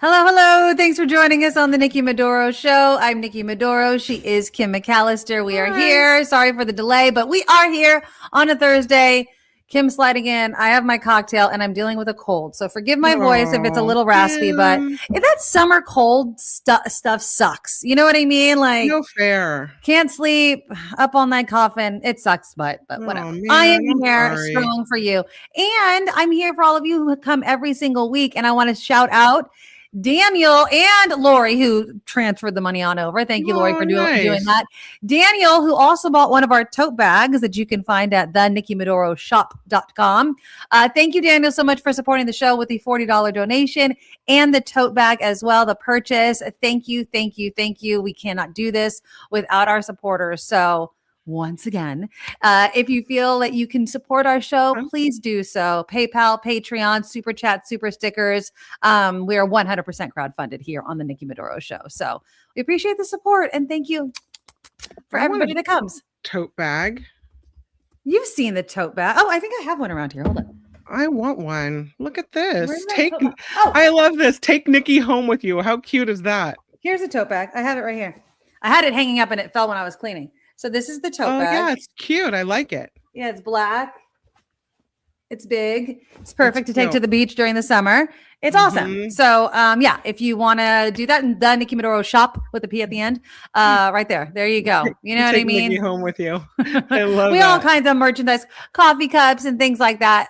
Hello, hello. Thanks for joining us on the Nikki Maduro Show. I'm Nikki Maduro. She is Kim McAllister. We are here. Sorry for the delay, but we are here on a Thursday. Kim sliding in. I have my cocktail and I'm dealing with a cold. So forgive my voice if it's a little raspy, but if that summer cold stuff sucks. You know what I mean? Like, no fair. Can't sleep, up all night coughing. It sucks, but whatever. Man, I am I'm here sorry. strong for you. And I'm here for all of you who come every single week. And I want to shout out Daniel and Lori, who transferred the money on over. Thank you, Lori, for doing that. Daniel, who also bought one of our tote bags that you can find at thenickymadoroshop.com. Thank you, Daniel, so much for supporting the show with the $40 donation and the tote bag as well, the purchase. Thank you, thank you, thank you. We cannot do this without our supporters. So once again, if you feel that you can support our show, please do so. PayPal, Patreon, Super Chat, Super Stickers. We are 100% crowdfunded here on the Nikki Maduro Show. So we appreciate the support and thank you for everybody that comes. Tote bag. You've seen the tote bag. Oh, I think I have one around here. Hold on. I want one. Look at this. I love this. Take Nikki home with you. How cute is that? Here's a tote bag. I have it right here. I had it hanging up and it fell when I was cleaning. So this is the tote bag. Yeah, it's cute. I like it. Yeah, it's black. It's big. It's perfect to take to the beach during the summer. It's awesome. So yeah, if you want to do that, the Nikki Maduro shop with the P at the end, right there. There you go. You know what I mean? Nikki home with you. I love we all kinds of merchandise, coffee cups and things like that.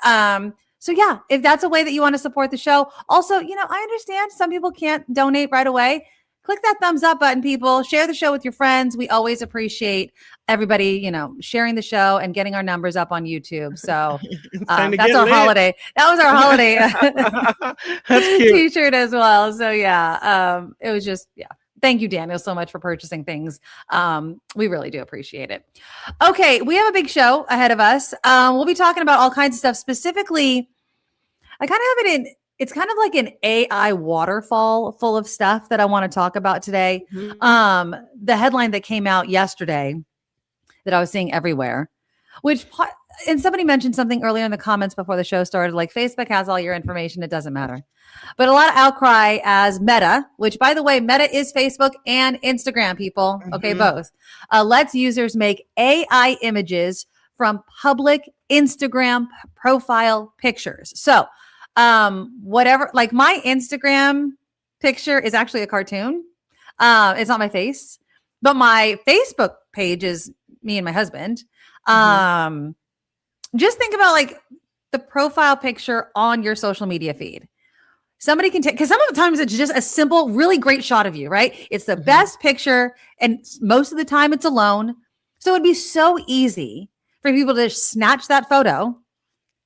So yeah, if that's a way that you want to support the show. Also, I understand some people can't donate right away. Click that thumbs up button, people. Share the show with your friends. We always appreciate everybody, sharing the show and getting our numbers up on YouTube. So that's our holiday. That was our holiday that's cute. T-shirt as well. So yeah, it was just, yeah. Thank you, Daniel, so much for purchasing things. We really do appreciate it. Okay, we have a big show ahead of us. We'll be talking about all kinds of stuff. Specifically, I kind of have it in. It's kind of like an AI waterfall full of stuff that I want to talk about today. The headline that came out yesterday that I was seeing everywhere, and somebody mentioned something earlier in the comments before the show started, like Facebook has all your information. It doesn't matter. But a lot of outcry as Meta, which by the way, Meta is Facebook and Instagram, people. Okay, both. Lets users make AI images from public Instagram profile pictures. So, whatever, like my Instagram picture is actually a cartoon. It's not my face, but my Facebook page is me and my husband. Just think about like the profile picture on your social media feed. Somebody can take, because some of the times it's just a simple, really great shot of you, right? It's the best picture. And most of the time it's alone. So it'd be so easy for people to just snatch that photo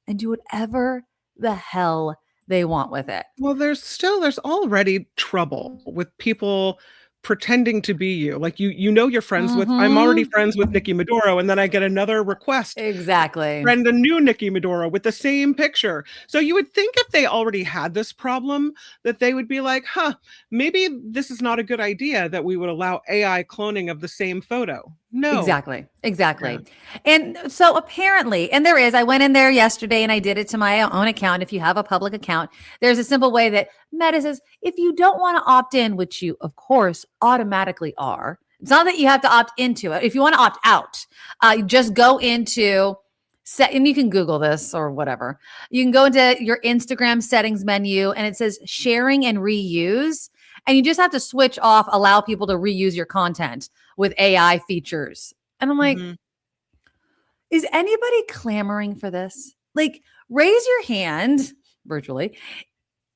and do whatever the hell they want with it. Well, there's already trouble with people pretending to be you. Like you're friends with, I'm already friends with Nikki Maduro, and then I get another request. Exactly. Friend a new Nikki Maduro with the same picture. So you would think if they already had this problem that they would be like, maybe this is not a good idea that we would allow AI cloning of the same photo. No. Exactly. Yeah. And so apparently, and there is, I went in there yesterday and I did it to my own account. If you have a public account, there's a simple way that Meta says, if you don't want to opt in, which you of course automatically are, it's not that you have to opt into it. If you want to opt out, you just go into and you can Google this or whatever. You can go into your Instagram settings menu and it says sharing and reuse. And you just have to switch off, allow people to reuse your content with AI features. And I'm like, is anybody clamoring for this? Like, raise your hand virtually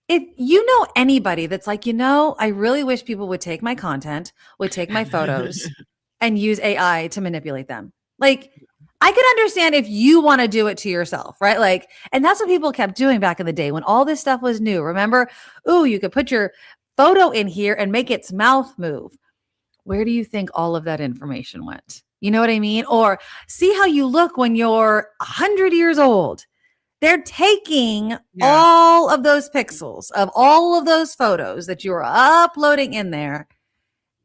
if you know anybody that's like, I really wish people would take my content, would take my photos and use AI to manipulate them. Like, I could understand if you want to do it to yourself, right? Like, and that's what people kept doing back in the day when all this stuff was new. Remember, you could put your photo in here and make its mouth move. Where do you think all of that information went? You know what I mean? Or see how you look when you're 100 years old. They're taking all of those pixels of all of those photos that you're uploading in there,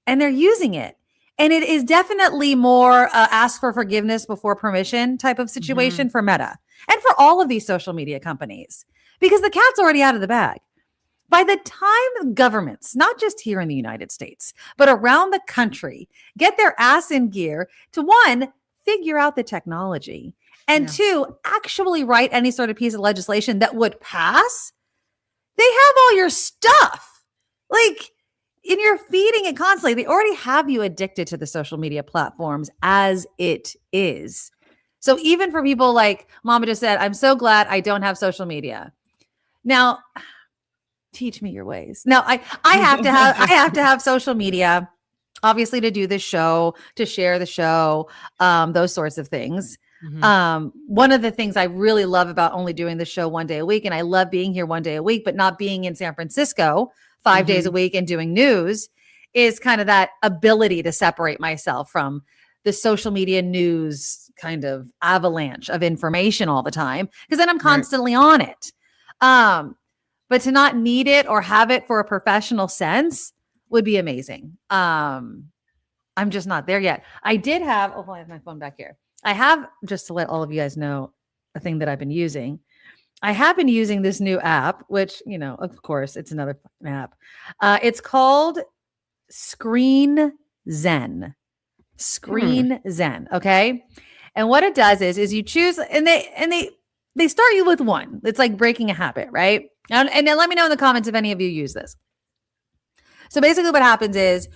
and they're using it. And it is definitely more ask for forgiveness before permission type of situation for Meta and for all of these social media companies, because the cat's already out of the bag. By the time governments, not just here in the United States, but around the country, get their ass in gear to one, figure out the technology, and two, actually write any sort of piece of legislation that would pass, they have all your stuff. Like, and you're feeding it constantly. They already have you addicted to the social media platforms as it is. So even for people like Mama just said, I'm so glad I don't have social media. Now, teach me your ways. Now, I have to have social media, obviously, to do this show, to share the show, those sorts of things. One of the things I really love about only doing the show one day a week, and I love being here one day a week, but not being in San Francisco 5 days a week and doing news, is kind of that ability to separate myself from the social media news kind of avalanche of information all the time, because then I'm constantly on it. But to not need it or have it for a professional sense would be amazing. I'm just not there yet. I did have, I have my phone back here. I have, just to let all of you guys know, a thing that I've been using. I have been using this new app, which, of course, it's another app. It's called Screen Zen. Screen Zen. Okay. And what it does is you choose, and they start you with one. It's like breaking a habit, right? And then let me know in the comments if any of you use this. So basically what happens is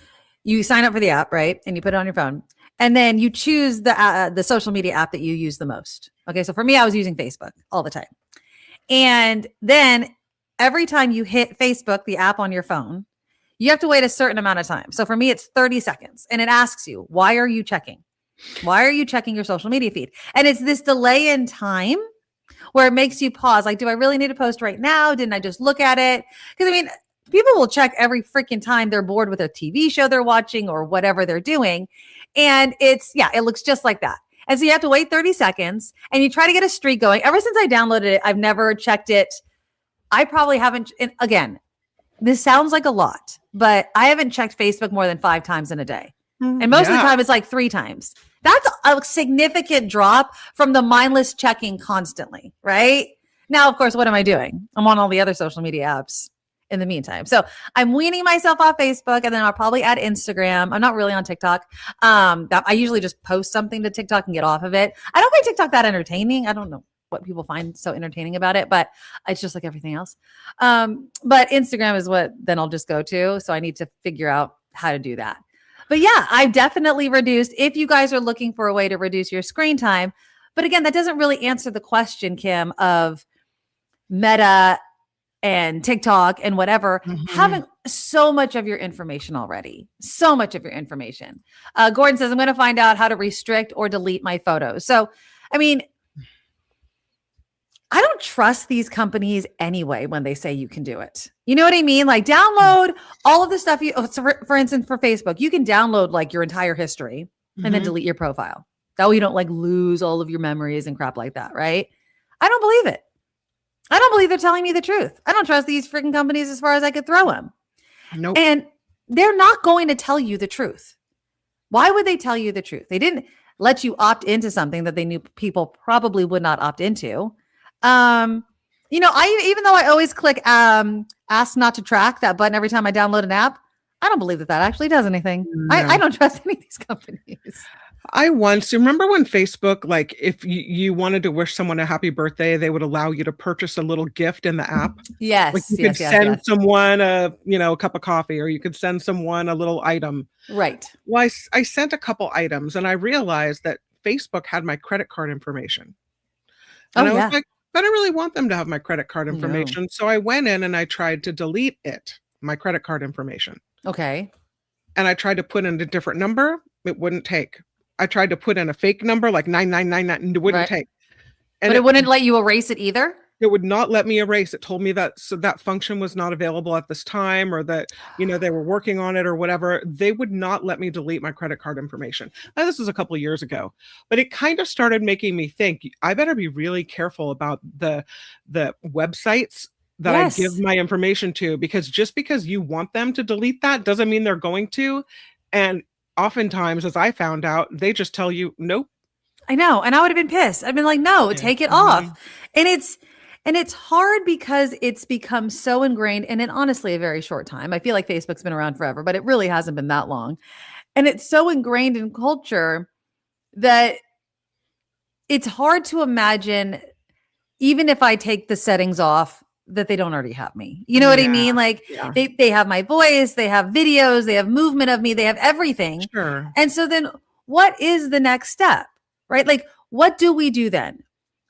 you sign up for the app, right? And you put it on your phone. And then you choose the social media app that you use the most. Okay. So for me, I was using Facebook all the time. And then every time you hit Facebook, the app on your phone, you have to wait a certain amount of time. So for me, it's 30 seconds. And it asks you, why are you checking? Why are you checking your social media feed? And it's this delay in time where it makes you pause. Like, do I really need to post right now? Didn't I just look at it? Because people will check every freaking time they're bored with a TV show they're watching or whatever they're doing. And it looks just like that. And so you have to wait 30 seconds and you try to get a streak going. Ever since I downloaded it, I've never checked it. I probably haven't. And again, this sounds like a lot, but I haven't checked Facebook more than 5 times in a day. And most of the time it's like 3 times. That's a significant drop from the mindless checking constantly, right? Now, of course, what am I doing? I'm on all the other social media apps in the meantime. So I'm weaning myself off Facebook, and then I'll probably add Instagram. I'm not really on TikTok. I usually just post something to TikTok and get off of it. I don't find TikTok that entertaining. I don't know what people find so entertaining about it, but it's just like everything else. But Instagram is what then I'll just go to. So I need to figure out how to do that. But yeah, I've definitely reduced, if you guys are looking for a way to reduce your screen time. But again, that doesn't really answer the question, Kim, of Meta and TikTok and whatever, having so much of your information already. So much of your information. Gordon says, I'm going to find out how to restrict or delete my photos. So, I don't trust these companies anyway when they say you can do it. You know what I mean? Like, download all of the stuff so for instance, for Facebook, you can download like your entire history and then delete your profile. That way you don't like lose all of your memories and crap like that, right? I don't believe it. I don't believe they're telling me the truth. I don't trust these freaking companies as far as I could throw them. Nope. And they're not going to tell you the truth. Why would they tell you the truth? They didn't let you opt into something that they knew people probably would not opt into. Even though I always click ask not to track, that button every time I download an app, I don't believe that actually does anything. No. I don't trust any of these companies. I once remember when Facebook, like if you wanted to wish someone a happy birthday, they would allow you to purchase a little gift in the app. Yes. Like you could send someone a cup of coffee, or you could send someone a little item. Right. Well, I sent a couple items and I realized that Facebook had my credit card information. And I was like, I don't really want them to have my credit card information. No. So I went in and I tried to delete my credit card information. Okay. And I tried to put in a different number. It wouldn't take. I tried to put in a fake number like 9999. It wouldn't take. And but it wouldn't let you erase it either? It would not let me erase. It told me that that function was not available at this time, or that, they were working on it or whatever. They would not let me delete my credit card information. Now, this was a couple of years ago, but it kind of started making me think I better be really careful about the websites that I give my information to, because just because you want them to delete that doesn't mean they're going to. And oftentimes, as I found out, they just tell you, nope. I know. And I would have been pissed. I've been like, no, take it off. And And it's hard because it's become so ingrained and in honestly a very short time. I feel like Facebook's been around forever, but it really hasn't been that long. And it's so ingrained in culture that it's hard to imagine, even if I take the settings off, that they don't already have me. You know what I mean? Like Yeah. they have my voice, they have videos, they have movement of me, they have everything. Sure. And so then what is the next step? Right? Like, what do we do then?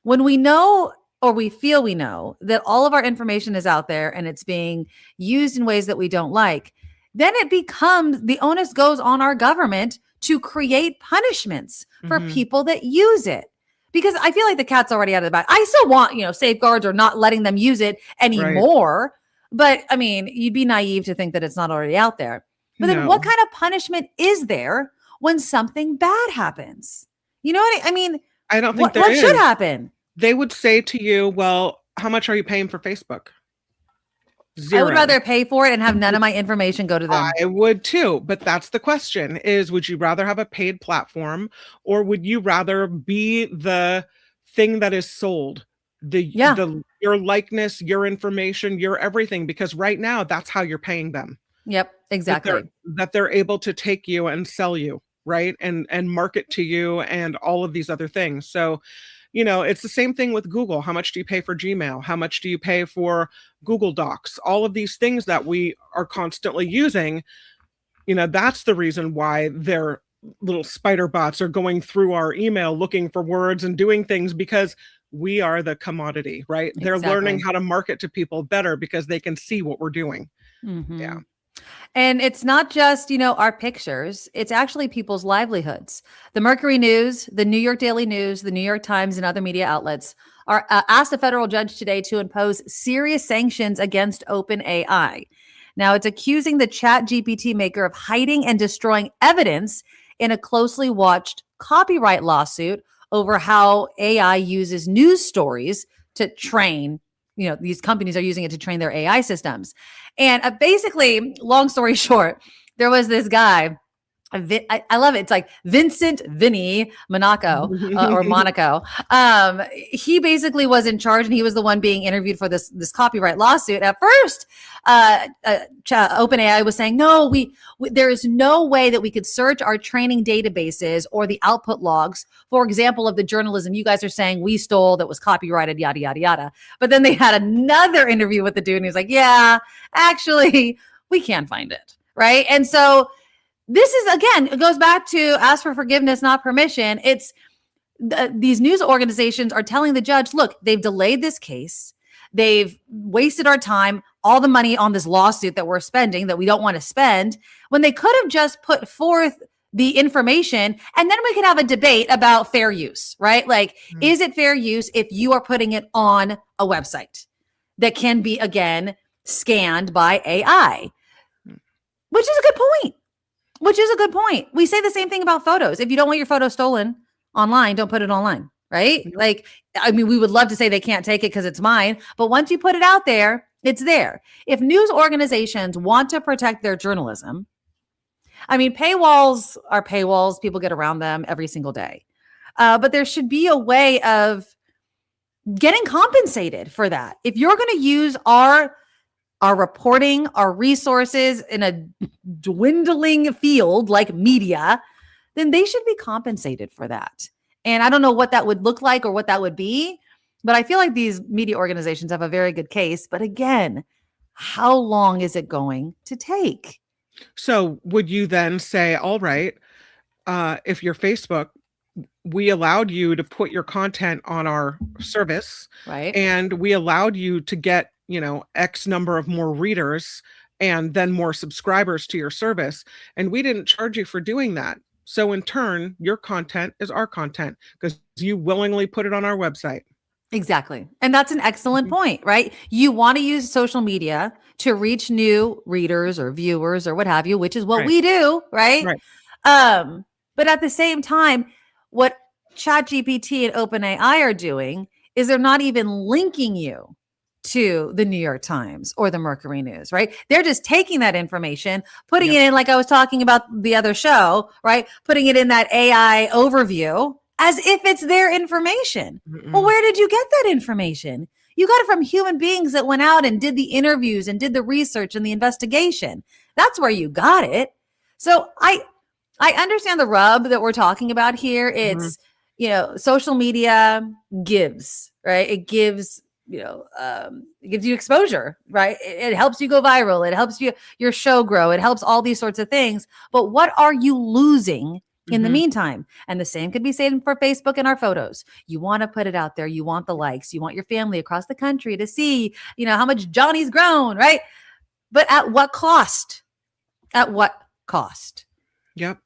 When we know or we feel we know that all of our information is out there and it's being used in ways that we don't like, then it becomes the onus goes on our government to create punishments for people that use it. Because I feel like the cat's already out of the bag. I still want, safeguards or not letting them use it anymore. Right. But I mean, you'd be naive to think that it's not already out there. But then what kind of punishment is there when something bad happens? You know what I mean? I don't think what should happen? They would say to you, well, how much are you paying for Facebook? 0. I would rather pay for it and have none of my information go to them. I would too. But that's the question is, would you rather have a paid platform or would you rather be the thing that is sold? Your likeness, your information, your everything, because right now that's how you're paying them. Yep, exactly. That they're able to take you and sell you, right? And market to you and all of these other things. So it's the same thing with Google. How much do you pay for Gmail? How much do you pay for Google Docs? All of these things that we are constantly using, that's the reason why their little spider bots are going through our email looking for words and doing things, because we are the commodity, right? Exactly. They're learning how to market to people better because they can see what we're doing. Mm-hmm. Yeah. And it's not just, our pictures. It's actually people's livelihoods. The Mercury News, the New York Daily News, the New York Times, and other media outlets are asked a federal judge today to impose serious sanctions against OpenAI. Now, it's accusing the ChatGPT maker of hiding and destroying evidence in a closely watched copyright lawsuit over how AI uses news stories to train. These companies are using it to train their AI systems. And basically, long story short, there was this guy. I love it. It's like Vinny Monaco or Monaco. He basically was in charge and he was the one being interviewed for this copyright lawsuit. At first, OpenAI was saying, no, there is no way that we could search our training databases or the output logs, for example, of the journalism you guys are saying we stole that was copyrighted, yada, yada, yada. But then they had another interview with the dude and he was like, yeah, actually, we can't find it. Right. And so this is, again, it goes back to ask for forgiveness, not permission. It's these news organizations are telling the judge, look, they've delayed this case. They've wasted our time, all the money on this lawsuit that we're spending that we don't want to spend, when they could have just put forth the information and then we could have a debate about fair use, right? Like, is it fair use if you are putting it on a website that can be, again, scanned by AI? Which is a good point. We say the same thing about photos. If you don't want your photo stolen online, don't put it online, right? Mm-hmm. Like, I mean, we would love to say they can't take it because it's mine, but once you put it out there, it's there. If news organizations want to protect their journalism, I mean, paywalls are paywalls. People get around them every single day. But there should be a way of getting compensated for that. If you're going to use our reporting, our resources in a dwindling field like media, then they should be compensated for that. And I don't know what that would look like or what that would be, but I feel like these media organizations have a very good case. But again, how long is it going to take? So would you then say, all right, if you're Facebook, we allowed you to put your content on our service, right? And we allowed you to get X number of more readers and then more subscribers to your service. And we didn't charge you for doing that. So in turn, your content is our content because you willingly put it on our website. Exactly. And that's an excellent point, right? You want to use social media to reach new readers or viewers or what have you, which is what we do, right? But at the same time, what ChatGPT and OpenAI are doing is they're not even linking you to the New York Times or the Mercury News, right? They're just taking that information, putting it in, like I was talking about the other show, right? Putting it in that AI overview as if it's their information. Well, Mm-mm. where did you get that information? You got it from human beings that went out and did the interviews and did the research and the investigation. That's where you got it. So I understand the rub that we're talking about here. Mhm. It's, social media gives, right? It gives, it gives you exposure, right? It helps you go viral. It helps your show grow. It helps all these sorts of things. But what are you losing in the Mhm. meantime? And the same could be said for Facebook and our photos. You want to put it out there. You want the likes. You want your family across the country to see, how much Johnny's grown, right? But at what cost? At what cost? Yep.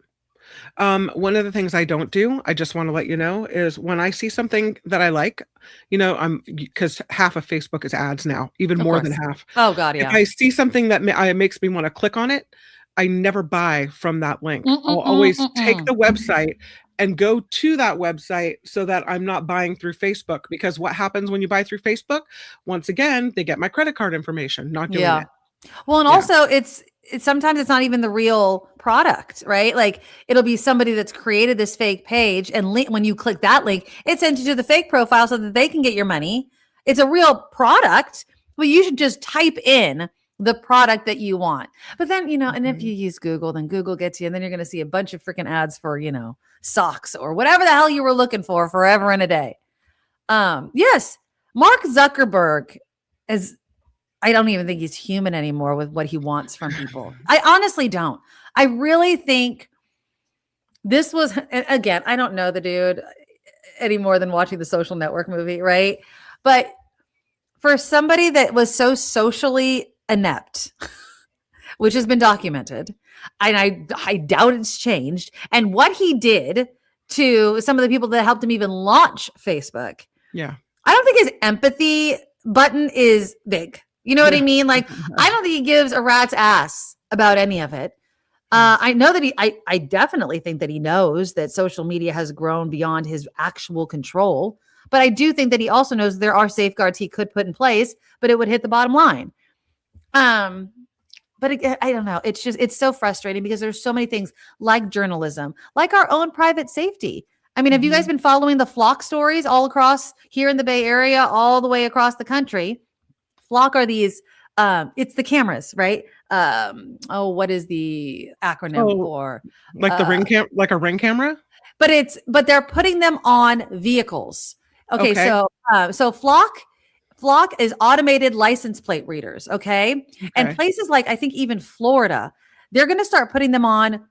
One of the things I don't do, I just want to let you know, is when I see something that I like, because half of Facebook is ads now, even Of more than course. half. Oh God, If yeah. I see something that makes me want to click on it, I never buy from that link. I'll Mm-mm-mm, always take mm-mm. the website and go to that website so that I'm not buying through Facebook. Because what happens when you buy through Facebook? Once again, they get my credit card information. Not doing Yeah. it. Well, and Yeah. also it's sometimes it's not even the real product, right? Like it'll be somebody that's created this fake page and when you click that link, it sends you to the fake profile so that they can get your money. It's a real product, but you should just type in the product that you want. But then, and if you use Google, then Google gets you, and then you're going to see a bunch of freaking ads for, socks or whatever the hell you were looking for forever and a day. Yes, Mark Zuckerberg is, I don't even think he's human anymore with what he wants from people. I honestly don't. I really think this was, again, I don't know the dude any more than watching the Social Network movie, right? But for somebody that was so socially inept, which has been documented, and I doubt it's changed, and what he did to some of the people that helped him even launch Facebook, Yeah. I don't think his empathy button is big. You know what I mean? Like, I don't think he gives a rat's ass about any of it. I know that I definitely think that he knows that social media has grown beyond his actual control. But I do think that he also knows there are safeguards he could put in place, but it would hit the bottom line. But again, I don't know. It's so frustrating because there's so many things like journalism, like our own private safety. I mean, have you guys been following the Flock stories all across here in the Bay Area, all the way across the country? Flock are these, it's the cameras, right? What is the acronym Oh, for? like the like a ring camera? But they're putting them on vehicles. Okay, Okay. so Flock is automated license plate readers, okay? And Okay. places like I think even Florida, they're going to start putting them on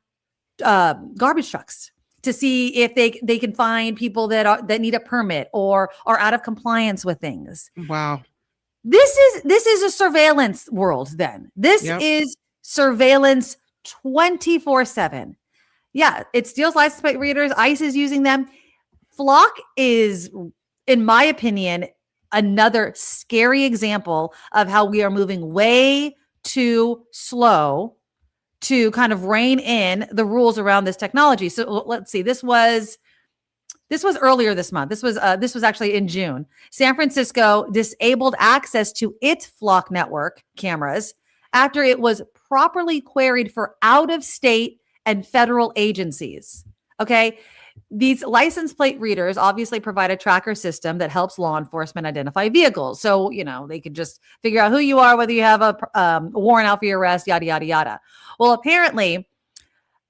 garbage trucks to see if they can find people that need a permit or are out of compliance with things. Wow. This is a surveillance world then. This Yep. is surveillance 24/7. Yeah, it steals license plate readers. ICE is using them. Flock is, in my opinion, another scary example of how we are moving way too slow to kind of rein in the rules around this technology. So let's see. This was earlier this month. This was actually in June. San Francisco disabled access to its Flock network cameras after it was properly queried for out-of-state and federal agencies. Okay. These license plate readers obviously provide a tracker system that helps law enforcement identify vehicles. So, they could just figure out who you are, whether you have a warrant out for your arrest, yada, yada, yada. Well, apparently,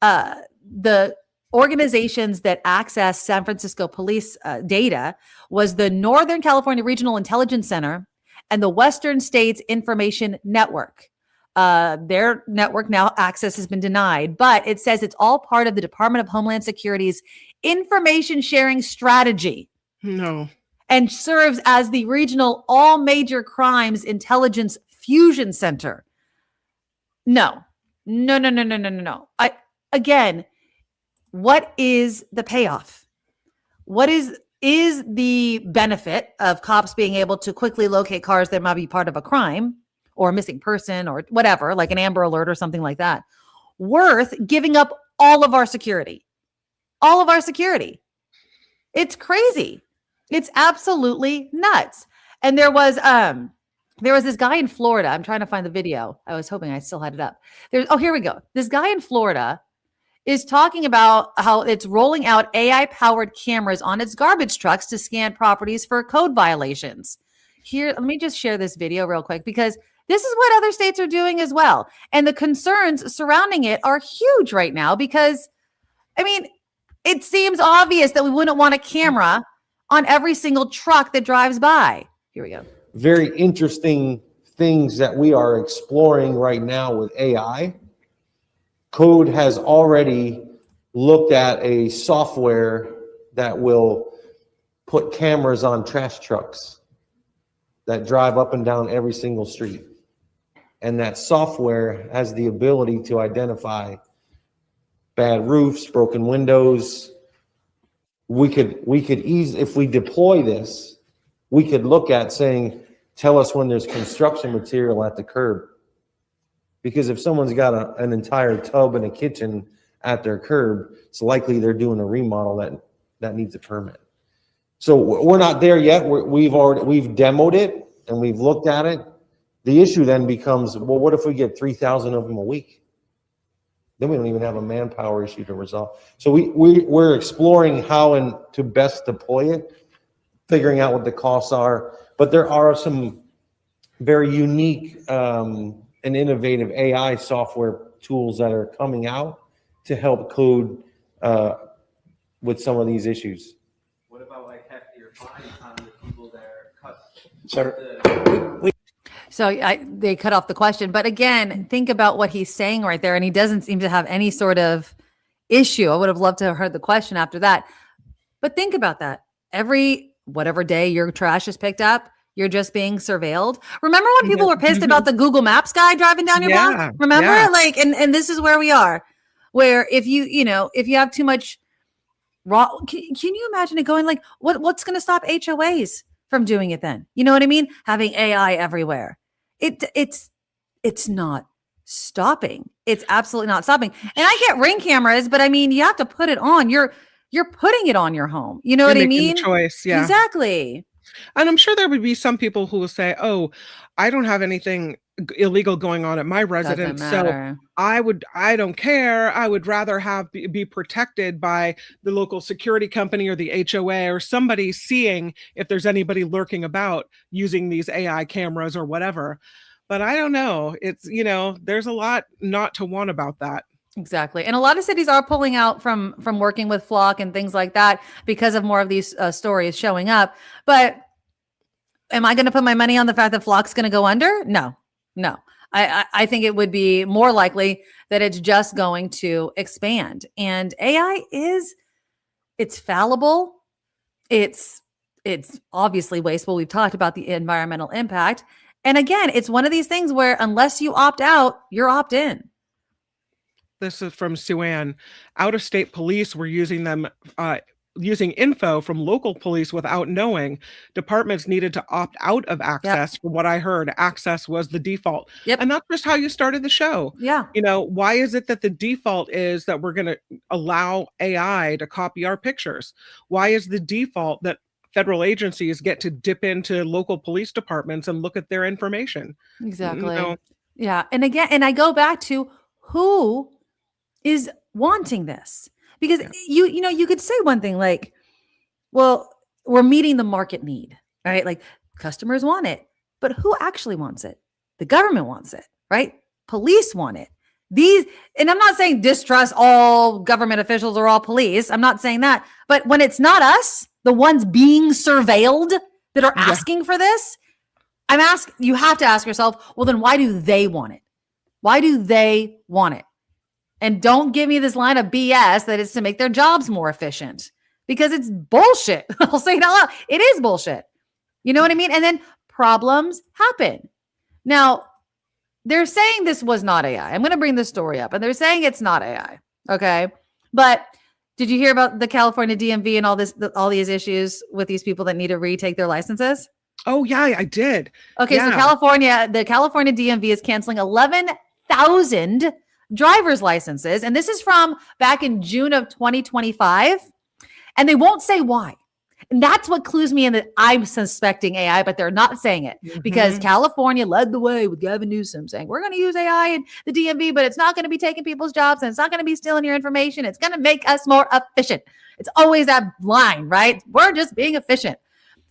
the organizations that access San Francisco police data was the Northern California Regional Intelligence Center and the Western States Information Network. Their network now access has been denied, but it says it's all part of the Department of Homeland Security's information sharing strategy. No. And serves as the regional all major crimes intelligence fusion center. No. Again, what is the payoff? What is the benefit of cops being able to quickly locate cars that might be part of a crime or a missing person or whatever, like an Amber Alert or something like that, worth giving up all of our security? All of our security. It's crazy. It's absolutely nuts. And there was this guy in Florida. I'm trying to find the video. I was hoping I still had it up. Here we go. This guy in Florida is talking about how it's rolling out AI powered cameras on its garbage trucks to scan properties for code violations. Here, let me just share this video real quick because this is what other states are doing as well. And the concerns surrounding it are huge right now because, I mean, it seems obvious that we wouldn't want a camera on every single truck that drives by. Here we go. Very interesting things that we are exploring right now with AI. Code has already looked at a software that will put cameras on trash trucks that drive up and down every single street. And that software has the ability to identify bad roofs, broken windows. We could easily, if we deploy this, we could look at saying, tell us when there's construction material at the curb. Because if someone's got an entire tub and a kitchen at their curb, it's likely they're doing a remodel that needs a permit. So we're not there yet. We've demoed it and we've looked at it. The issue then becomes, well, what if we get 3,000 of them a week? Then we don't even have a manpower issue to resolve. So we're exploring how and to best deploy it, figuring out what the costs are. But there are some very unique and innovative AI software tools that are coming out to help code with some of these issues. What about like heftier fines on the people that are cut? So they cut off the question. But again, think about what he's saying right there. And he doesn't seem to have any sort of issue. I would have loved to have heard the question after that. But think about that. Every whatever day your trash is picked up, you're just being surveilled. Remember when people were pissed about the Google Maps guy driving down your block? Remember? Yeah. Like, and this is where we are, where if you have too much raw, can you imagine it going like, what's going to stop HOAs from doing it then? You know what I mean? Having AI everywhere. It's not stopping. It's absolutely not stopping. And I get Ring cameras, but I mean, you have to put it on. You're putting it on your home. You know what I mean? Choice, yeah. Exactly. And I'm sure there would be some people who will say, "Oh, I don't have anything illegal going on at my residence, so I don't care. I would rather be protected by the local security company or the HOA or somebody seeing if there's anybody lurking about using these AI cameras or whatever." But I don't know. It's, there's a lot not to want about that. Exactly. And a lot of cities are pulling out from working with Flock and things like that because of more of these stories showing up. But am I going to put my money on the fact that Flock's going to go under? No. I think it would be more likely that it's just going to expand. And AI it's fallible. It's obviously wasteful. We've talked about the environmental impact. And again, it's one of these things where unless you opt out, you're opt in. This is from Suan. Out-of-state police were using them, using info from local police without knowing. Departments needed to opt out of access. From what I heard, access was the default. And that's just how you started the show. Yeah. Why is it that the default is that we're going to allow AI to copy our pictures? Why is the default that federal agencies get to dip into local police departments and look at their information? Exactly. Yeah. And again, and I go back to who is wanting this, because you could say one thing like, well, we're meeting the market need, right? Like customers want it, but who actually wants it? The government wants it, right? Police want it. And I'm not saying distrust all government officials or all police. I'm not saying that, but when it's not us, the ones being surveilled that are asking for this, you have to ask yourself, well, then why do they want it? Why do they want it? And don't give me this line of BS that it's to make their jobs more efficient, because it's bullshit. I'll say it out loud. It is bullshit. You know what I mean? And then problems happen. Now, they're saying this was not AI. I'm going to bring this story up, and they're saying it's not AI. Okay. But did you hear about the California DMV and all these issues with these people that need to retake their licenses? Oh yeah, I did. Okay. So the California DMV is canceling 11,000 driver's licenses. And this is from back in June of 2025. And they won't say why. And that's what clues me in that I'm suspecting AI, but they're not saying it because California led the way with Gavin Newsom saying, we're going to use AI in the DMV, but it's not going to be taking people's jobs and it's not going to be stealing your information. It's going to make us more efficient. It's always that line, right? We're just being efficient.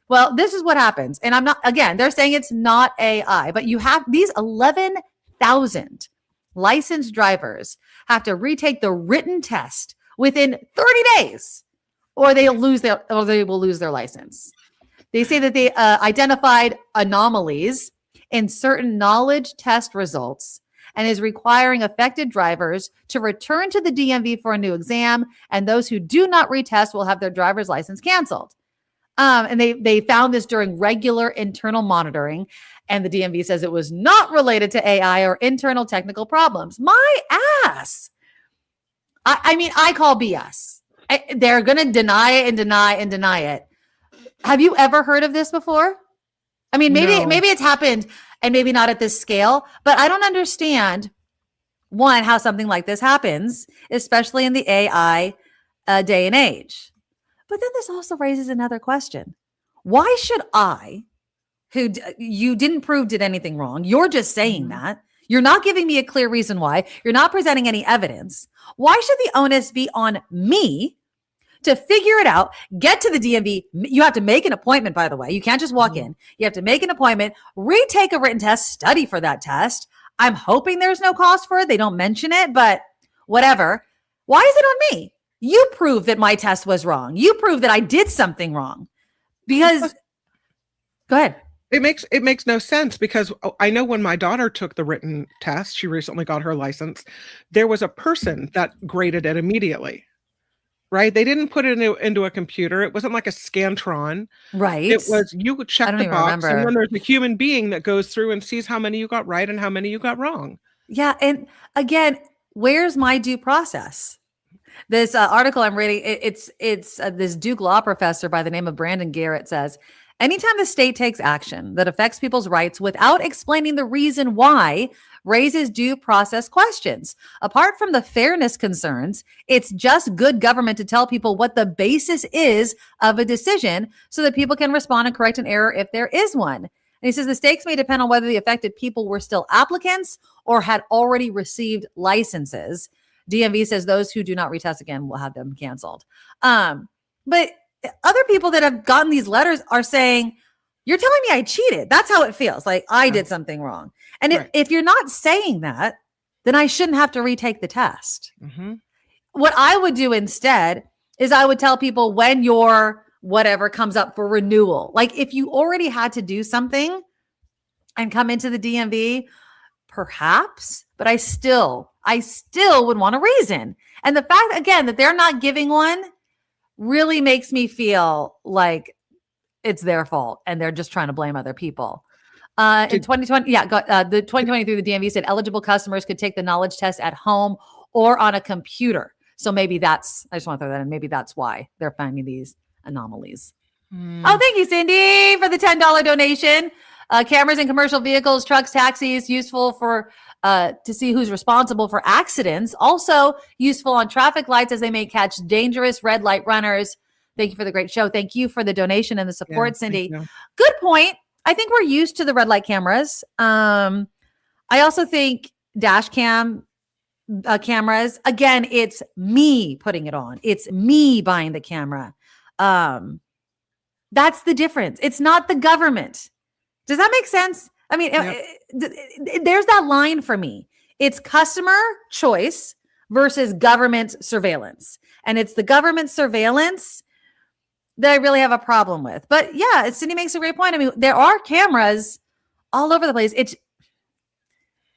Well, this is what happens. And I'm not, again, they're saying it's not AI, but you have these 11,000 licensed drivers have to retake the written test within 30 days or they will lose their license. They say that they identified anomalies in certain knowledge test results and is requiring affected drivers to return to the DMV for a new exam. And those who do not retest will have their driver's license canceled. And they found this during regular internal monitoring. And the DMV says it was not related to AI or internal technical problems. My ass. I mean, I call BS. They're going to deny it and deny and deny it. Have you ever heard of this before? I mean, maybe it's happened and maybe not at this scale, but I don't understand, one, how something like this happens, especially in the AI day and age. But then this also raises another question. Why should I, who you didn't prove did anything wrong, you're just saying that, you're not giving me a clear reason why, you're not presenting any evidence. Why should the onus be on me to figure it out, get to the DMV? You have to make an appointment, by the way. You can't just walk in. You have to make an appointment, retake a written test, study for that test. I'm hoping there's no cost for it. They don't mention it, but whatever. Why is it on me? You prove that my test was wrong. You prove that I did something wrong. Because, go ahead. It makes no sense because I know when my daughter took the written test, she recently got her license, there was a person that graded it immediately, right? They didn't put it into a computer. It wasn't like a Scantron. Right. It was, you would check the box remember. and then there's a human being that goes through and sees how many you got right and how many you got wrong. Yeah. And again, where's my due process? This article I'm reading, it's this Duke law professor by the name of Brandon Garrett says, anytime the state takes action that affects people's rights without explaining the reason why raises due process questions. Apart from the fairness concerns, it's just good government to tell people what the basis is of a decision so that people can respond and correct an error if there is one. And he says the stakes may depend on whether the affected people were still applicants or had already received licenses. DMV says those who do not retest again will have them canceled. But other people that have gotten these letters are saying, you're telling me I cheated. That's how it feels. Like I did something wrong. And if you're not saying that, then I shouldn't have to retake the test. What I would do instead is I would tell people when your whatever comes up for renewal. Like if you already had to do something and come into the DMV, perhaps, but I still would want a reason. And the fact, again, that they're not giving one really makes me feel like it's their fault and they're just trying to blame other people. In 2020, the 2023, the DMV said eligible customers could take the knowledge test at home or on a computer. So maybe I just want to throw that in. Maybe that's why they're finding these anomalies. Oh, thank you, Cindy, for the $10 donation. Cameras in commercial vehicles, trucks, taxis, useful for to see who's responsible for accidents. Also useful on traffic lights as they may catch dangerous red light runners. Thank you for the great show. Thank you for the donation and the support, Cindy. Good point. I think we're used to the red light cameras. I also think dash cam cameras, again, it's me putting it on. It's me buying the camera. That's the difference. It's not the government. Does that make sense? I mean, there's that line for me. It's customer choice versus government surveillance. And it's the government surveillance that I really have a problem with. But yeah, Cindy makes a great point. I mean, there are cameras all over the place. It's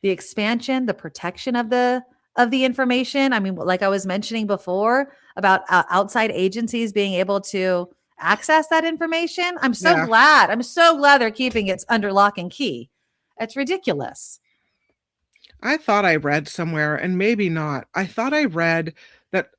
the expansion, the protection of the information. I mean, like I was mentioning before about outside agencies being able to access that information. I'm so glad. I'm so glad they're keeping it under lock and key. It's ridiculous. I thought I read somewhere, and maybe not. I thought I read that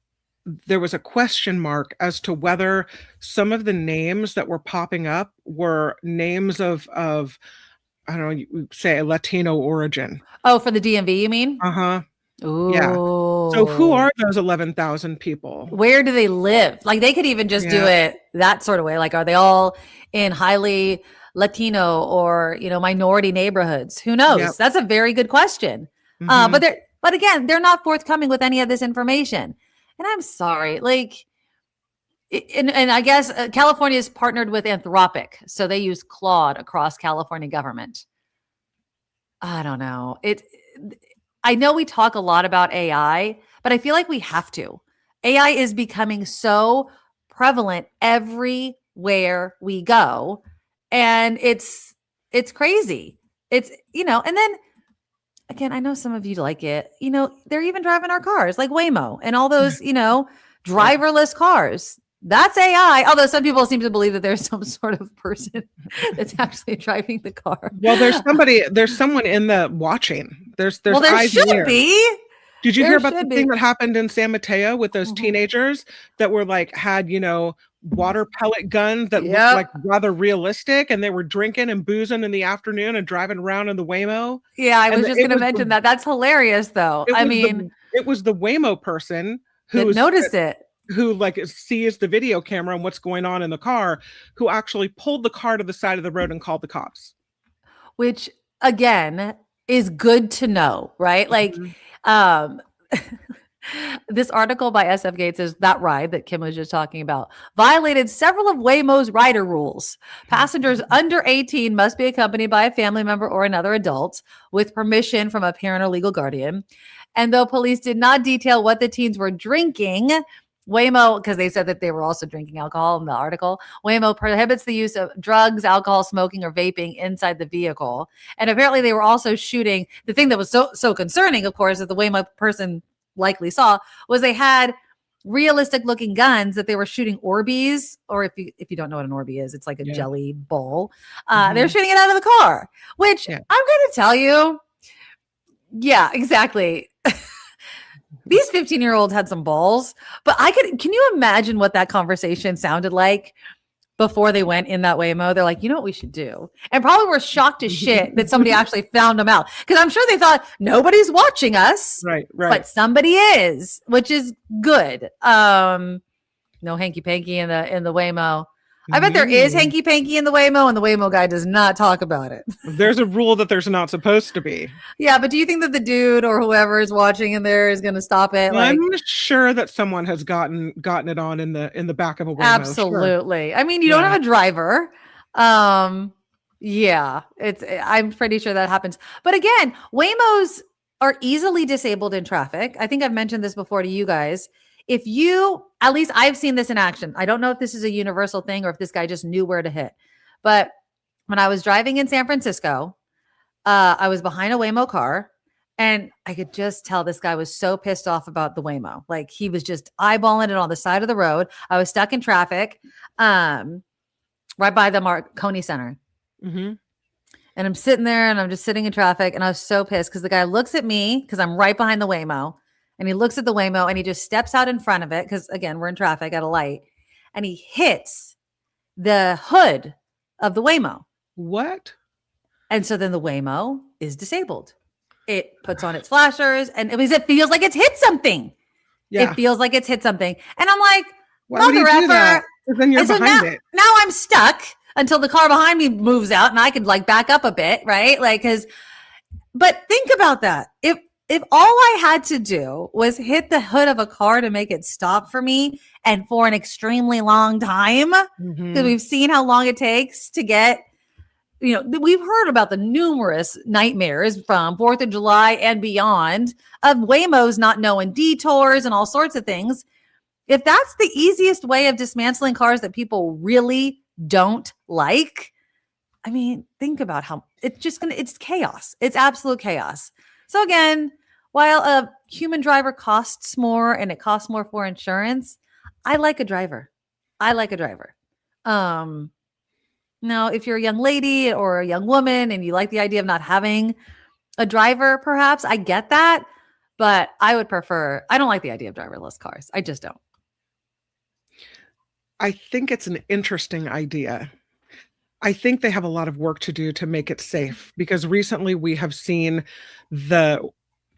there was a question mark as to whether some of the names that were popping up were names of I don't know, you say a Latino origin. Oh, for the DMV, you mean? Uh-huh. Yeah. So who Ooh. are those 11,000 people? Where do they live? Like they could even just do Yeah. it that sort of way. Like, are they all in highly Latino or, minority neighborhoods? Who Yep. knows? That's a very good question. Mhm. But again, they're not forthcoming with any of this information. And I'm sorry, like, and I guess California is partnered with Anthropic, so they use Claude across California government. I don't know. I know we talk a lot about AI, but I feel like we have to. AI is becoming so prevalent everywhere we go, and it's crazy. It's, and then again, I know some of you like it. They're even driving our cars like Waymo and all those, driverless cars. That's AI. Although some people seem to believe that there's some sort of person that's actually driving the car. Well, there's someone in the watching. There's Well, there eyes should and ears. be. Did you There hear about the should thing be. that happened in San Mateo with those Mhm. teenagers that were like had, water pellet guns that looked like Yep. rather realistic, and they were drinking and boozing in the afternoon and driving around in the Waymo? Yeah, I And was just it going to was mention that. That's hilarious, though. I mean, it was the Waymo person that who's noticed it, who like sees the video camera and what's going on in the car, who actually pulled the car to the side of the road and called the cops. which again is good to know, right? Like, Mhm. um, this article by SF Gates says that ride that Kim was just talking about violated several of Waymo's rider rules. Passengers under 18 must be accompanied by a family member or another adult with permission from a parent or legal guardian. And though police did not detail what the teens were drinking, Waymo, because they said that they were also drinking alcohol in the article, Waymo prohibits the use of drugs, alcohol, smoking, or vaping inside the vehicle. And apparently they were also shooting. The thing that was so concerning, of course, that the Waymo person likely saw was they had realistic looking guns that they were shooting Orbeez, or if you don't know what an Orby is, it's like a Yeah. jelly bowl. Mhm. They're shooting it out of the car, which Yeah. I'm going to tell you. Yeah, exactly. These 15-year-olds had some balls, but can you imagine what that conversation sounded like before they went in that Waymo? They're like, you know what we should do? And probably were shocked as shit that somebody actually found them out. Because I'm sure they thought nobody's watching us, Right. but somebody is, which is good. No hanky panky in the Waymo. I bet there is hanky panky in the Waymo, and the Waymo guy does not talk about it. There's a rule that there's not supposed to be. Yeah, but do you think that the dude or whoever is watching in there is going to stop it? I'm sure that someone has gotten it on in the back of a Waymo. Absolutely. Sure. I mean, you don't have a driver. Yeah, I'm pretty sure that happens. But again, Waymos are easily disabled in traffic. I think I've mentioned this before to you guys. At least I've seen this in action. I don't know if this is a universal thing or if this guy just knew where to hit. But when I was driving in San Francisco, I was behind a Waymo car, and I could just tell this guy was so pissed off about the Waymo. Like he was just eyeballing it on the side of the road. I was stuck in traffic, right by the Marconi Center. Mm-hmm. And I'm sitting there and I'm just sitting in traffic, and I was so pissed because the guy looks at me because I'm right behind the Waymo, and he looks at the Waymo and he just steps out in front of it because again, we're in traffic at a light, and he hits the hood of the Waymo. What? And so then the Waymo is disabled. It puts on its flashers, and it feels like it's hit something. Yeah. It feels like it's hit something. And I'm like, why would you do that? Because then you're behind it. Now I'm stuck until the car behind me moves out and I could back up a bit, right? But think about that. If all I had to do was hit the hood of a car to make it stop for me and for an extremely long time, because we've seen how long it takes to get, we've heard about the numerous nightmares from 4th of July and beyond of Waymos not knowing detours and all sorts of things. If that's the easiest way of dismantling cars that people really don't like, I mean, think about how it's chaos. It's absolute chaos. So again, while a human driver costs more and it costs more for insurance, I like a driver. Now, if you're a young lady or a young woman and you like the idea of not having a driver, perhaps I get that, but I don't like the idea of driverless cars. I just don't. I think it's an interesting idea. I think they have a lot of work to do to make it safe, because recently we have seen the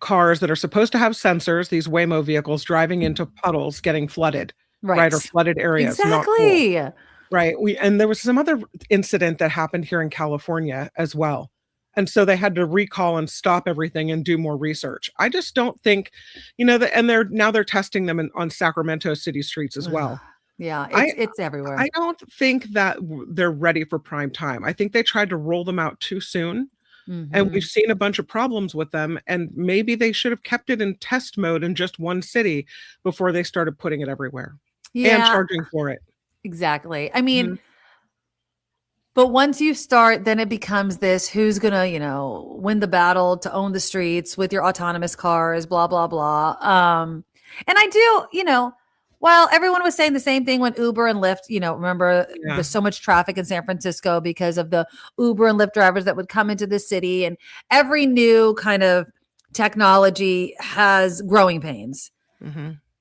cars that are supposed to have sensors, these Waymo vehicles driving into puddles, getting flooded, right? Or flooded areas. Not cool. Exactly. Right. And there was some other incident that happened here in California as well. And so they had to recall and stop everything and do more research. I just don't think, and they're testing them on Sacramento city streets as well. Yeah, it's everywhere. I don't think that they're ready for prime time. I think they tried to roll them out too soon. And we've seen a bunch of problems with them. And maybe they should have kept it in test mode in just one city before they started putting it everywhere and charging for it. Exactly. I mean, but once you start, then it becomes this, who's going to, win the battle to own the streets with your autonomous cars, blah, blah, blah. And I do, while everyone was saying the same thing when Uber and Lyft, remember there's so much traffic in San Francisco because of the Uber and Lyft drivers that would come into the city, and every new kind of technology has growing pains.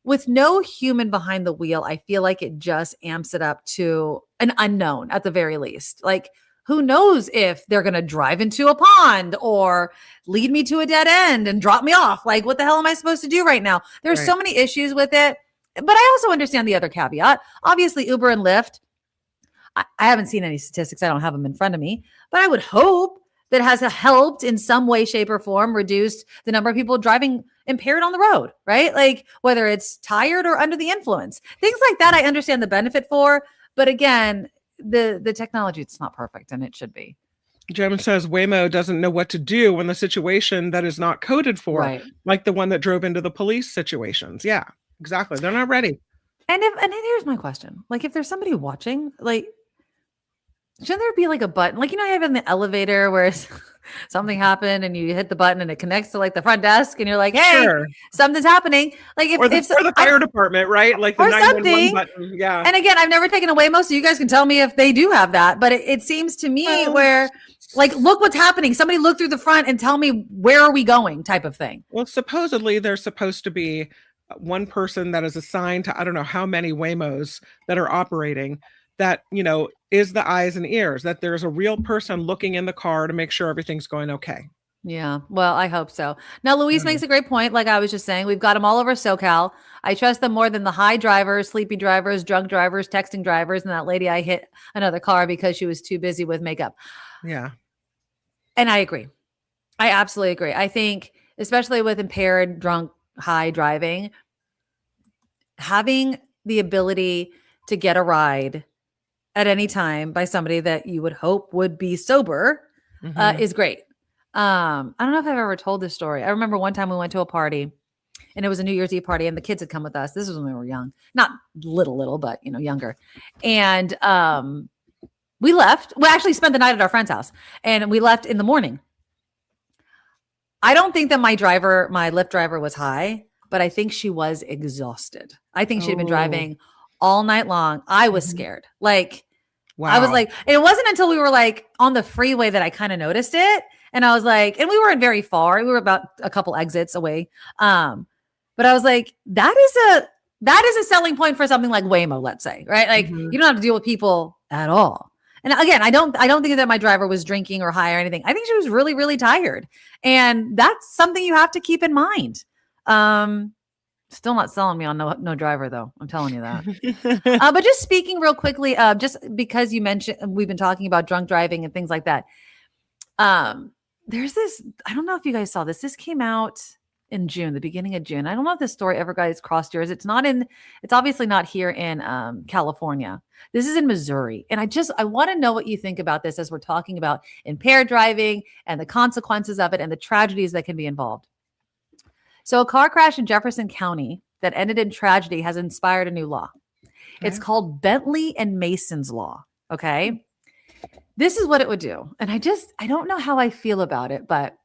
With no human behind the wheel, I feel like it just amps it up to an unknown at the very least. Like, who knows if they're going to drive into a pond or lead me to a dead end and drop me off? Like, what the hell am I supposed to do right now? There's so many issues with it. But I also understand the other caveat. Obviously, Uber and Lyft, I haven't seen any statistics. I don't have them in front of me. But I would hope that has helped in some way, shape, or form reduced the number of people driving impaired on the road, right? Like, whether it's tired or under the influence. Things like that I understand the benefit for. But again, the technology, it's not perfect, and it should be. Jem says Waymo doesn't know what to do in the situation that is not coded for, like the one that drove into the police situations. Yeah. Exactly. They're not ready. And here's my question. Like, if there's somebody watching, like, shouldn't there be like a button? Like, you have in the elevator where something happened and you hit the button and it connects to like the front desk and you're like, hey, something's happening. Like, or the fire department, right? Like the 911 button. Yeah. And again, I've never taken a Waymo, so you guys can tell me if they do have that. But it seems to me where, like, look what's happening. Somebody look through the front and tell me, where are we going, type of thing. Well, supposedly there's supposed to be one person that is assigned to, I don't know how many Waymos that are operating, that, is the eyes and ears, that there's a real person looking in the car to make sure everything's going okay. Yeah. Well, I hope so. Now, Louise makes a great point. Like I was just saying, we've got them all over SoCal. I trust them more than the high drivers, sleepy drivers, drunk drivers, texting drivers, and that lady I hit another car because she was too busy with makeup. Yeah. And I agree. I absolutely agree. I think, especially with impaired, drunk, high driving, having the ability to get a ride at any time by somebody that you would hope would be sober is great. I don't know if I've ever told this story. I remember one time we went to a party and it was a New Year's Eve party and the kids had come with us. This was when we were young, not little, but younger. And we left. We actually spent the night at our friend's house and we left in the morning. I don't think that my Lyft driver was high, but I think she was exhausted. I think she'd been driving all night long. I was scared. Like, wow. I was like, and it wasn't until we were like on the freeway that I kind of noticed it. And I was like, and we weren't very far. We were about a couple exits away. But I was like, that is a selling point for something like Waymo, let's say, right? Like you don't have to deal with people at all. And again, I don't think that my driver was drinking or high or anything. I think she was really, really tired. And that's something you have to keep in mind. Still not selling me on no driver though. I'm telling you that. But just speaking real quickly, just because you mentioned, we've been talking about drunk driving and things like that. There's this, I don't know if you guys saw this. This came out in June, the beginning of June. I don't know if this story ever guys crossed yours. It's obviously not here in California. This is in Missouri. And I want to know what you think about this as we're talking about impaired driving and the consequences of it and the tragedies that can be involved. So a car crash in Jefferson County that ended in tragedy has inspired a new law. Okay. It's called Bentley and Mason's Law. Okay. This is what it would do. And I don't know how I feel about it, but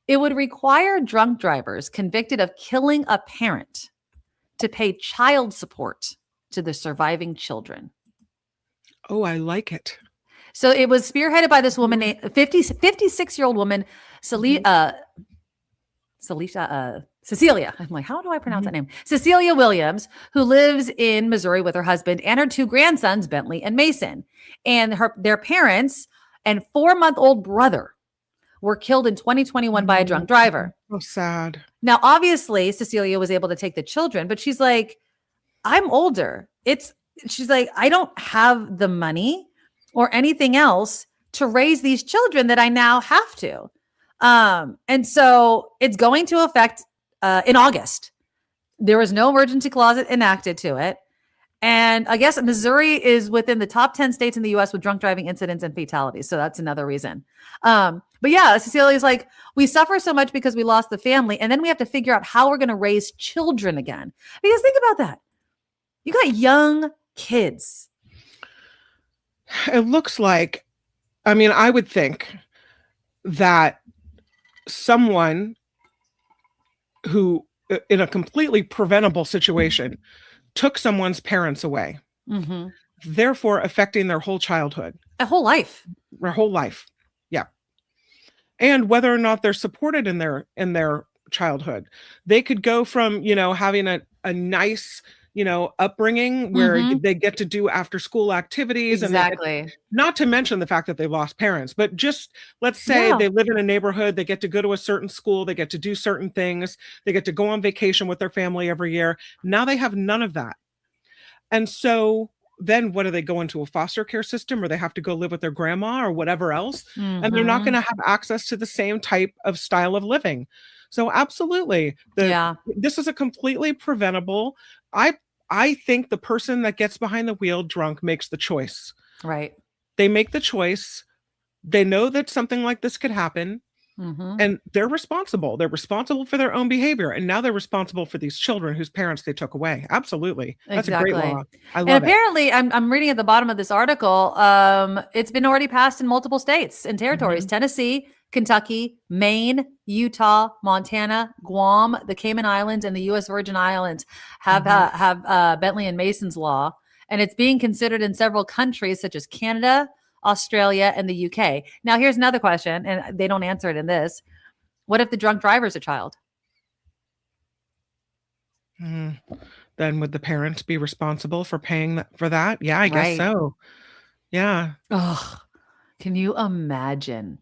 it would require drunk drivers convicted of killing a parent to pay child support to the surviving children. Oh, I like it. So it was spearheaded by this woman, 56-year-old woman, Cecilia. I'm like, how do I pronounce that name? Cecilia Williams, who lives in Missouri with her husband and her two grandsons, Bentley and Mason, and their parents and 4-month-old brother were killed in 2021 by a drunk driver. So sad. Now, obviously, Cecilia was able to take the children, but she's like, I'm older. She's like, I don't have the money or anything else to raise these children that I now have to. And so it's going to affect in August. There was no emergency clause enacted to it. And I guess Missouri is within the top 10 states in the US with drunk driving incidents and fatalities. So that's another reason. But yeah, Cecilia's like, we suffer so much because we lost the family. And then we have to figure out how we're going to raise children again. Because think about that. You got young kids. It looks like, I mean, I would think that someone who, in a completely preventable situation, took someone's parents away, therefore affecting their whole childhood. A whole life. Their whole life. Yeah. And whether or not they're supported in their childhood. They could go from, having a nice, upbringing where they get to do after school activities. Exactly. And not to mention the fact that they lost parents, but just let's say they live in a neighborhood, they get to go to a certain school, they get to do certain things, they get to go on vacation with their family every year. Now they have none of that. And so then what do they go into a foster care system, or they have to go live with their grandma or whatever else? And they're not going to have access to the same type of style of living. So absolutely. This is a completely preventable. I think the person that gets behind the wheel drunk makes the choice. Right. They make the choice. They know that something like this could happen. And they're responsible. They're responsible for their own behavior. And now they're responsible for these children whose parents they took away. Absolutely. That's a great law. I love it. And apparently, I'm reading at the bottom of this article, it's been already passed in multiple states and territories. Tennessee, Kentucky, Maine, Utah, Montana, Guam, the Cayman Islands, and the U.S. Virgin Islands have Bentley and Mason's law. And it's being considered in several countries such as Canada, Australia, and the UK. Now, here's another question, and they don't answer it in this. What if the drunk driver is a child? Then would the parents be responsible for paying for that? Yeah, I guess so. Yeah. Oh, can you imagine?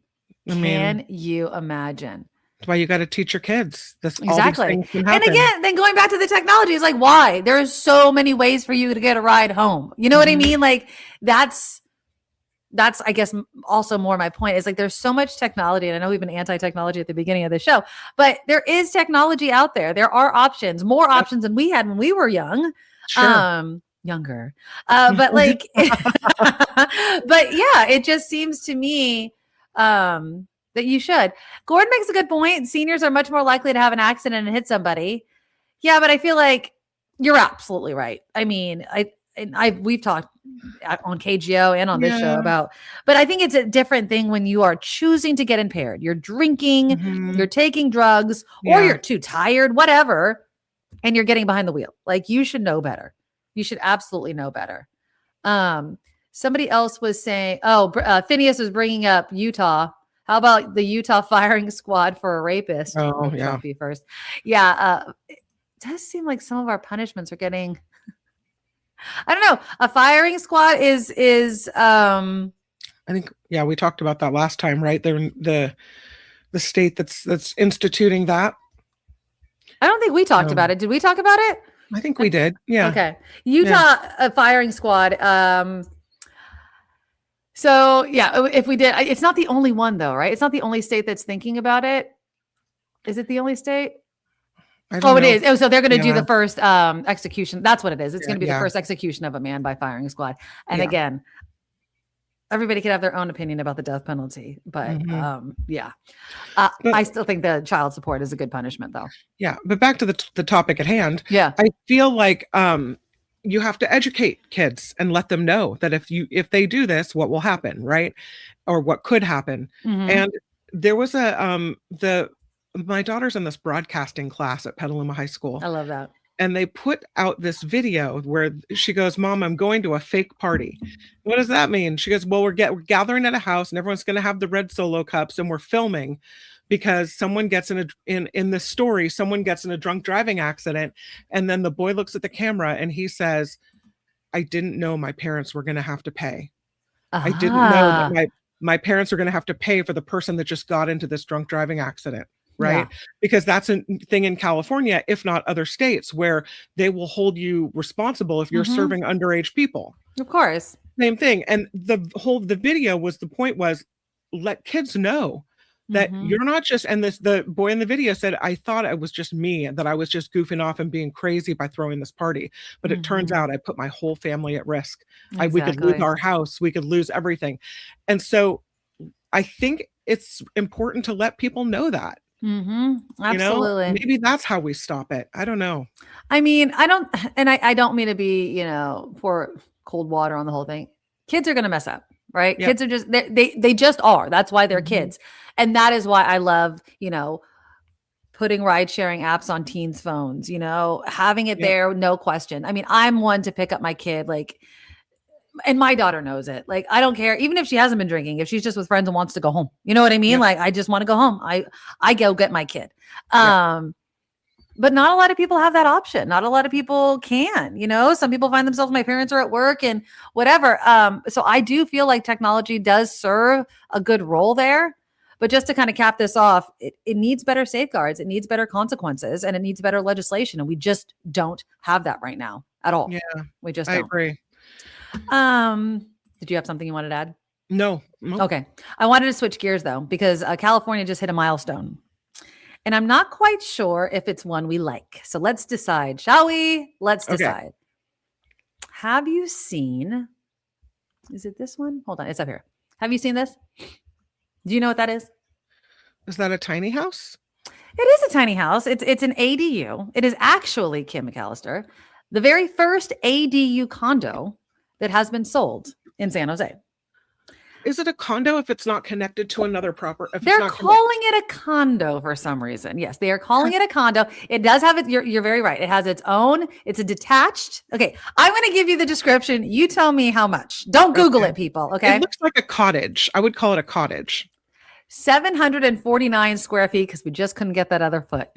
Can you imagine? That's why you got to teach your kids. Exactly. And again, then going back to the technology, is like, why? There's so many ways for you to get a ride home. You know what I mean? Like that's, I guess, also more my point is like, there's so much technology. And I know we've been anti-technology at the beginning of the show, but there is technology out there. There are options, more options than we had when we were young. Younger. But like, but yeah, it just seems to me that you should. Gordon makes a good point. Seniors are much more likely to have an accident and hit somebody. Yeah, but I feel like you're absolutely right. I mean, we've talked on KGO and on this show about, but I think it's a different thing when you are choosing to get impaired. You're drinking, you're taking drugs, or you're too tired, whatever, and you're getting behind the wheel. Like, you should know better. You should absolutely know better. Somebody else was saying, Phineas was bringing up Utah. How about the Utah firing squad for a rapist? Oh, yeah. Trumpy first. Yeah. It does seem like some of our punishments are getting, I don't know. A firing squad is I think, we talked about that last time, right? They're the state that's instituting that. I don't think we talked about it. Did we talk about it? I think we did. Yeah. Okay. Utah firing squad. So yeah, if we did, it's not the only one though, right? It's not the only state that's thinking about it. Is it the only state? It is. Oh, so they're going to do the first execution. That's what it is. It's going to be the first execution of a man by firing squad. And again, everybody can have their own opinion about the death penalty, but I still think the child support is a good punishment, though. Yeah, but back to the topic at hand. Yeah, I feel like you have to educate kids and let them know that if they do this, what will happen, right? Or what could happen. And there was my daughter's in this broadcasting class at Petaluma High School. I love that. And they put out this video where she goes, "Mom, I'm going to a fake party." What does that mean? She goes, "Well, we're gathering at a house and everyone's going to have the red Solo cups and we're filming because someone gets in this story, someone gets in a drunk driving accident." And then the boy looks at the camera and he says, "I didn't know my parents were going to have to pay. I didn't know that my parents are going to have to pay for the person that just got into this drunk driving accident, right? Yeah. Because that's a thing in California, if not other states, where they will hold you responsible if you're Mhm. serving underage people. Of course. Same thing. And the video was, the point was, let kids know that Mhm. you're not just, and the boy in the video said, I thought it was just me and that I was just goofing off and being crazy by throwing this party. But it turns Mhm. out I put my whole family at risk. We could lose Exactly. our house. We could lose everything. And so I think it's important to let people know that, Mhm. you know, Absolutely. maybe that's how we stop it. I don't know. I mean, I don't mean to be, pour cold water on the whole thing. Kids are going to mess up, right? Yep. Kids are just, they just are. That's why they're Mhm. kids. And that is why I love, putting ride sharing apps on teens' phones, having it Yep. there, no question. I mean, I'm one to pick up my kid, and my daughter knows it. Like, I don't care, even if she hasn't been drinking, if she's just with friends and wants to go home, you know what I mean? Yep. Like, I just want to go home. I go get my kid. Yep. But not a lot of people have that option. Not a lot of people can, some people find themselves, my parents are at work and whatever. So I do feel like technology does serve a good role there. But just to kind of cap this off, it needs better safeguards. It needs better consequences, and it needs better legislation. And we just don't have that right now at all. Yeah, We just I don't. agree. Did you have something you wanted to add? No. Okay. I wanted to switch gears though, because California just hit a milestone. And I'm not quite sure if it's one we like. So let's decide, shall we? Let's Okay. decide. Have you seen, is it this one? Hold on, it's up here. Have you seen this? Do you know what that is? Is that a tiny house? It is a tiny house. It's an ADU. It is actually, Kim McAllister, the very first ADU condo that has been sold in San Jose. Is it a condo if it's not connected to another property? They're calling it a condo for some reason. Yes, they are calling it a condo. It does have it. You're very right. It has its own. It's a detached. Okay, I'm going to give you the description. You tell me how much. Don't Google it, people. Okay. It looks like a cottage. I would call it a cottage. 749 square feet, because we just couldn't get that other foot.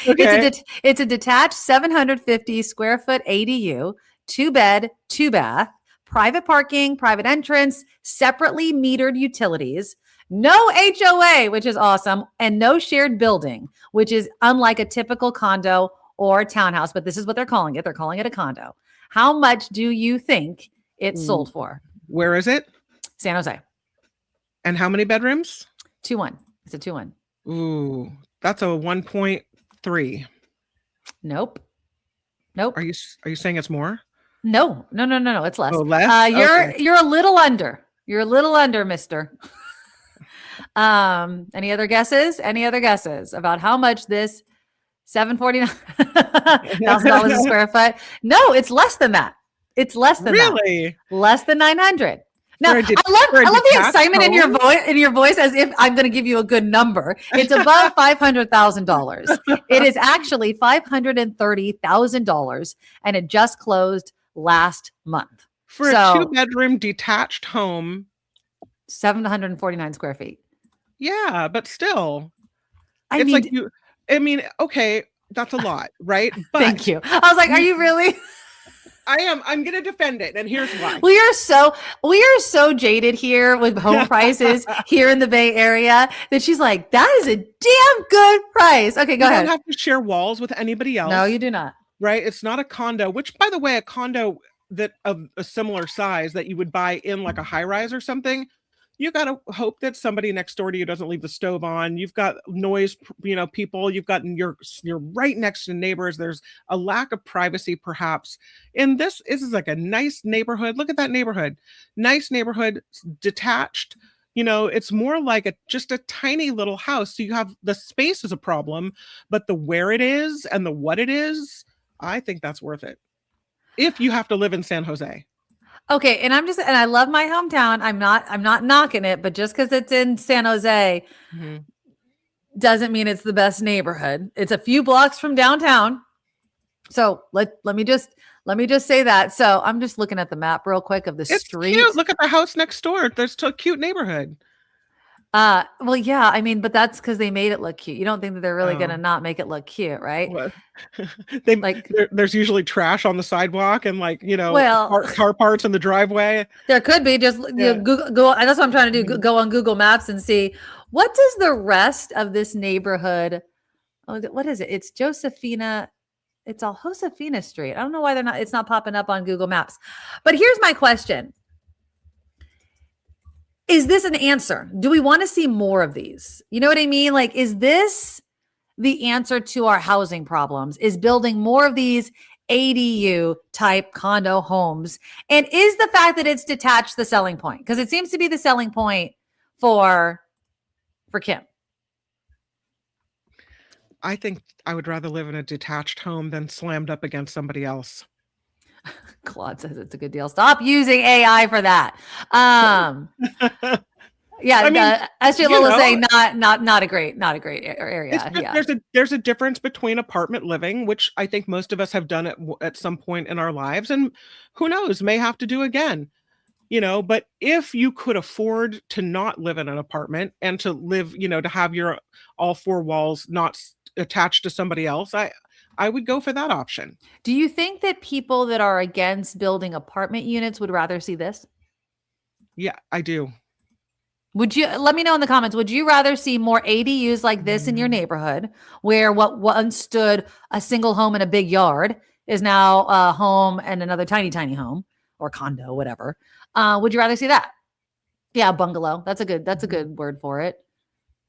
Okay. It's a detached 750 square foot ADU, 2-bed, 2-bath, private parking, private entrance, separately metered utilities, no HOA, which is awesome, and no shared building, which is unlike a typical condo or townhouse. But this is what they're calling it. They're calling it a condo. How much do you think it sold for? Where is it? San Jose. And how many bedrooms? 2-1. It's a 2-1. Ooh, that's a 1.3. Nope. Are you saying it's more? No. It's less. Oh, less? You're a little under. You're a little under, mister. Any other guesses? Any other guesses about how much this $749,000 a square foot? No, it's less than that. It's less than that. Really? Less than 900. Now, For a I love the detached excitement in your home? voice, as if I'm going to give you a good number. It's above $500,000. It is actually $530,000, and it just closed last month. For a 2-bedroom detached home. 749 square feet. Yeah, but still. I It's mean, like okay, that's a lot, right? But thank you. I was like, are you really? I'm going to defend it, and here's why. We are so jaded here with home prices here in the Bay Area that she's like, that is a damn good price. Okay, go ahead. You don't have to share walls with anybody else. No, you do not. Right? It's not a condo, which, by the way, a condo that of a similar size that you would buy in like a high rise or something, you got to hope that somebody next door to you doesn't leave the stove on. You've got noise, people, you've got, you're right next to neighbors. There's a lack of privacy, perhaps. And this is like a nice neighborhood. Look at that neighborhood. Nice neighborhood, detached. It's more like just a tiny little house. So you have the space is a problem, but the where it is and the what it is, I think that's worth it. If you have to live in San Jose. Okay, and I love my hometown. I'm not knocking it, but just because it's in San Jose doesn't mean it's the best neighborhood. It's a few blocks from downtown. So let me just say that. So I'm just looking at the map real quick of the street. Cute. Look at the house next door. There's a cute neighborhood. Well, yeah, I mean, but that's because they made it look cute. You don't think that they're really going to Oh, not make it look cute, right? what? Like, There's usually trash on the sidewalk and like, well, car parts in the driveway. there could be just Yeah. Google, go. And that's what I'm trying to do. Mhm. Go on Google Maps and see what does the rest of this neighborhood. Oh, what is it? It's Josephina. It's all Josefina Street. I don't know why it's not popping up on Google Maps. But here's my question. Is this an answer? Do we want to see more of these? You know what I mean? Like, is this the answer to our housing problems? Is building more of these ADU type condo homes? And is the fact that it's detached the selling point? Because it seems to be the selling point for Kim. I think I would rather live in a detached home than slammed up against somebody else. Claude says it's a good deal. Stop using AI for that. Yeah, I mean, SJ you Lola know, saying not a great area. Yeah. there's a difference between apartment living, which I think most of us have done at some point in our lives, and who knows, may have to do again. But if you could afford to not live in an apartment and to live, to have your all four walls not attached to somebody else, I would go for that option. Do you think that people that are against building apartment units would rather see this? Yeah, I do. Would you let me know in the comments? Would you rather see more ADUs like this in your neighborhood, where what once stood a single home in a big yard is now a home and another tiny home or condo, whatever? Would you rather see that? Yeah, bungalow. That's a good word for it.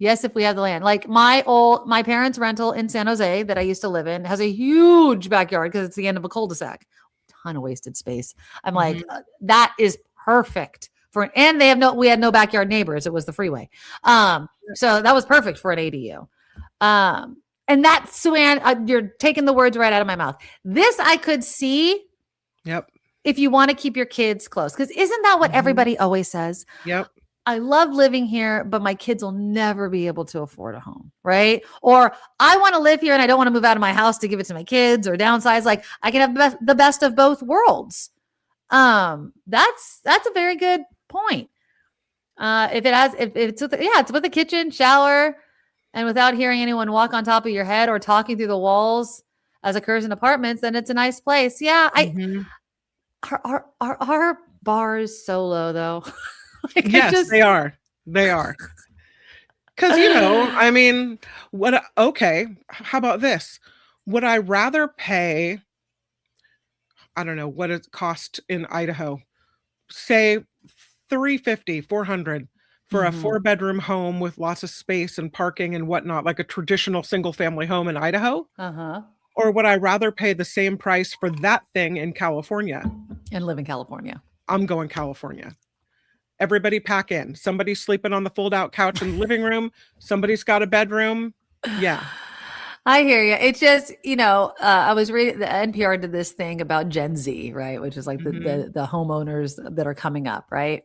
Yes, if we have the land. Like my parents' rental in San Jose that I used to live in has a huge backyard because it's the end of a cul-de-sac. Ton of wasted space. I'm like, that is perfect and we had no backyard neighbors. It was the freeway. So that was perfect for an ADU. And that's Suanne, you're taking the words right out of my mouth. This I could see. Yep. If you want to keep your kids close, because isn't that what everybody always says? Yep. I love living here, but my kids will never be able to afford a home, right? Or I want to live here and I don't want to move out of my house to give it to my kids or downsize. Like I can have the best of both worlds. That's a very good point. It's with a kitchen, shower, and without hearing anyone walk on top of your head or talking through the walls, as occurs in apartments, then it's a nice place. Yeah, Are bars so low though? Like, yes, they are. They are. Because, I mean, how about this? Would I rather pay, I don't know, what it cost in Idaho, say $350, $400 for a 4-bedroom home with lots of space and parking and whatnot, like a traditional single family home in Idaho? Or would I rather pay the same price for that thing in California? And live in California. I'm going California. Everybody pack in. Somebody's sleeping on the fold-out couch in the living room. Somebody's got a bedroom. Yeah. I hear you. It's just, I was reading the NPR did this thing about Gen Z, right? Which is like the homeowners that are coming up, right?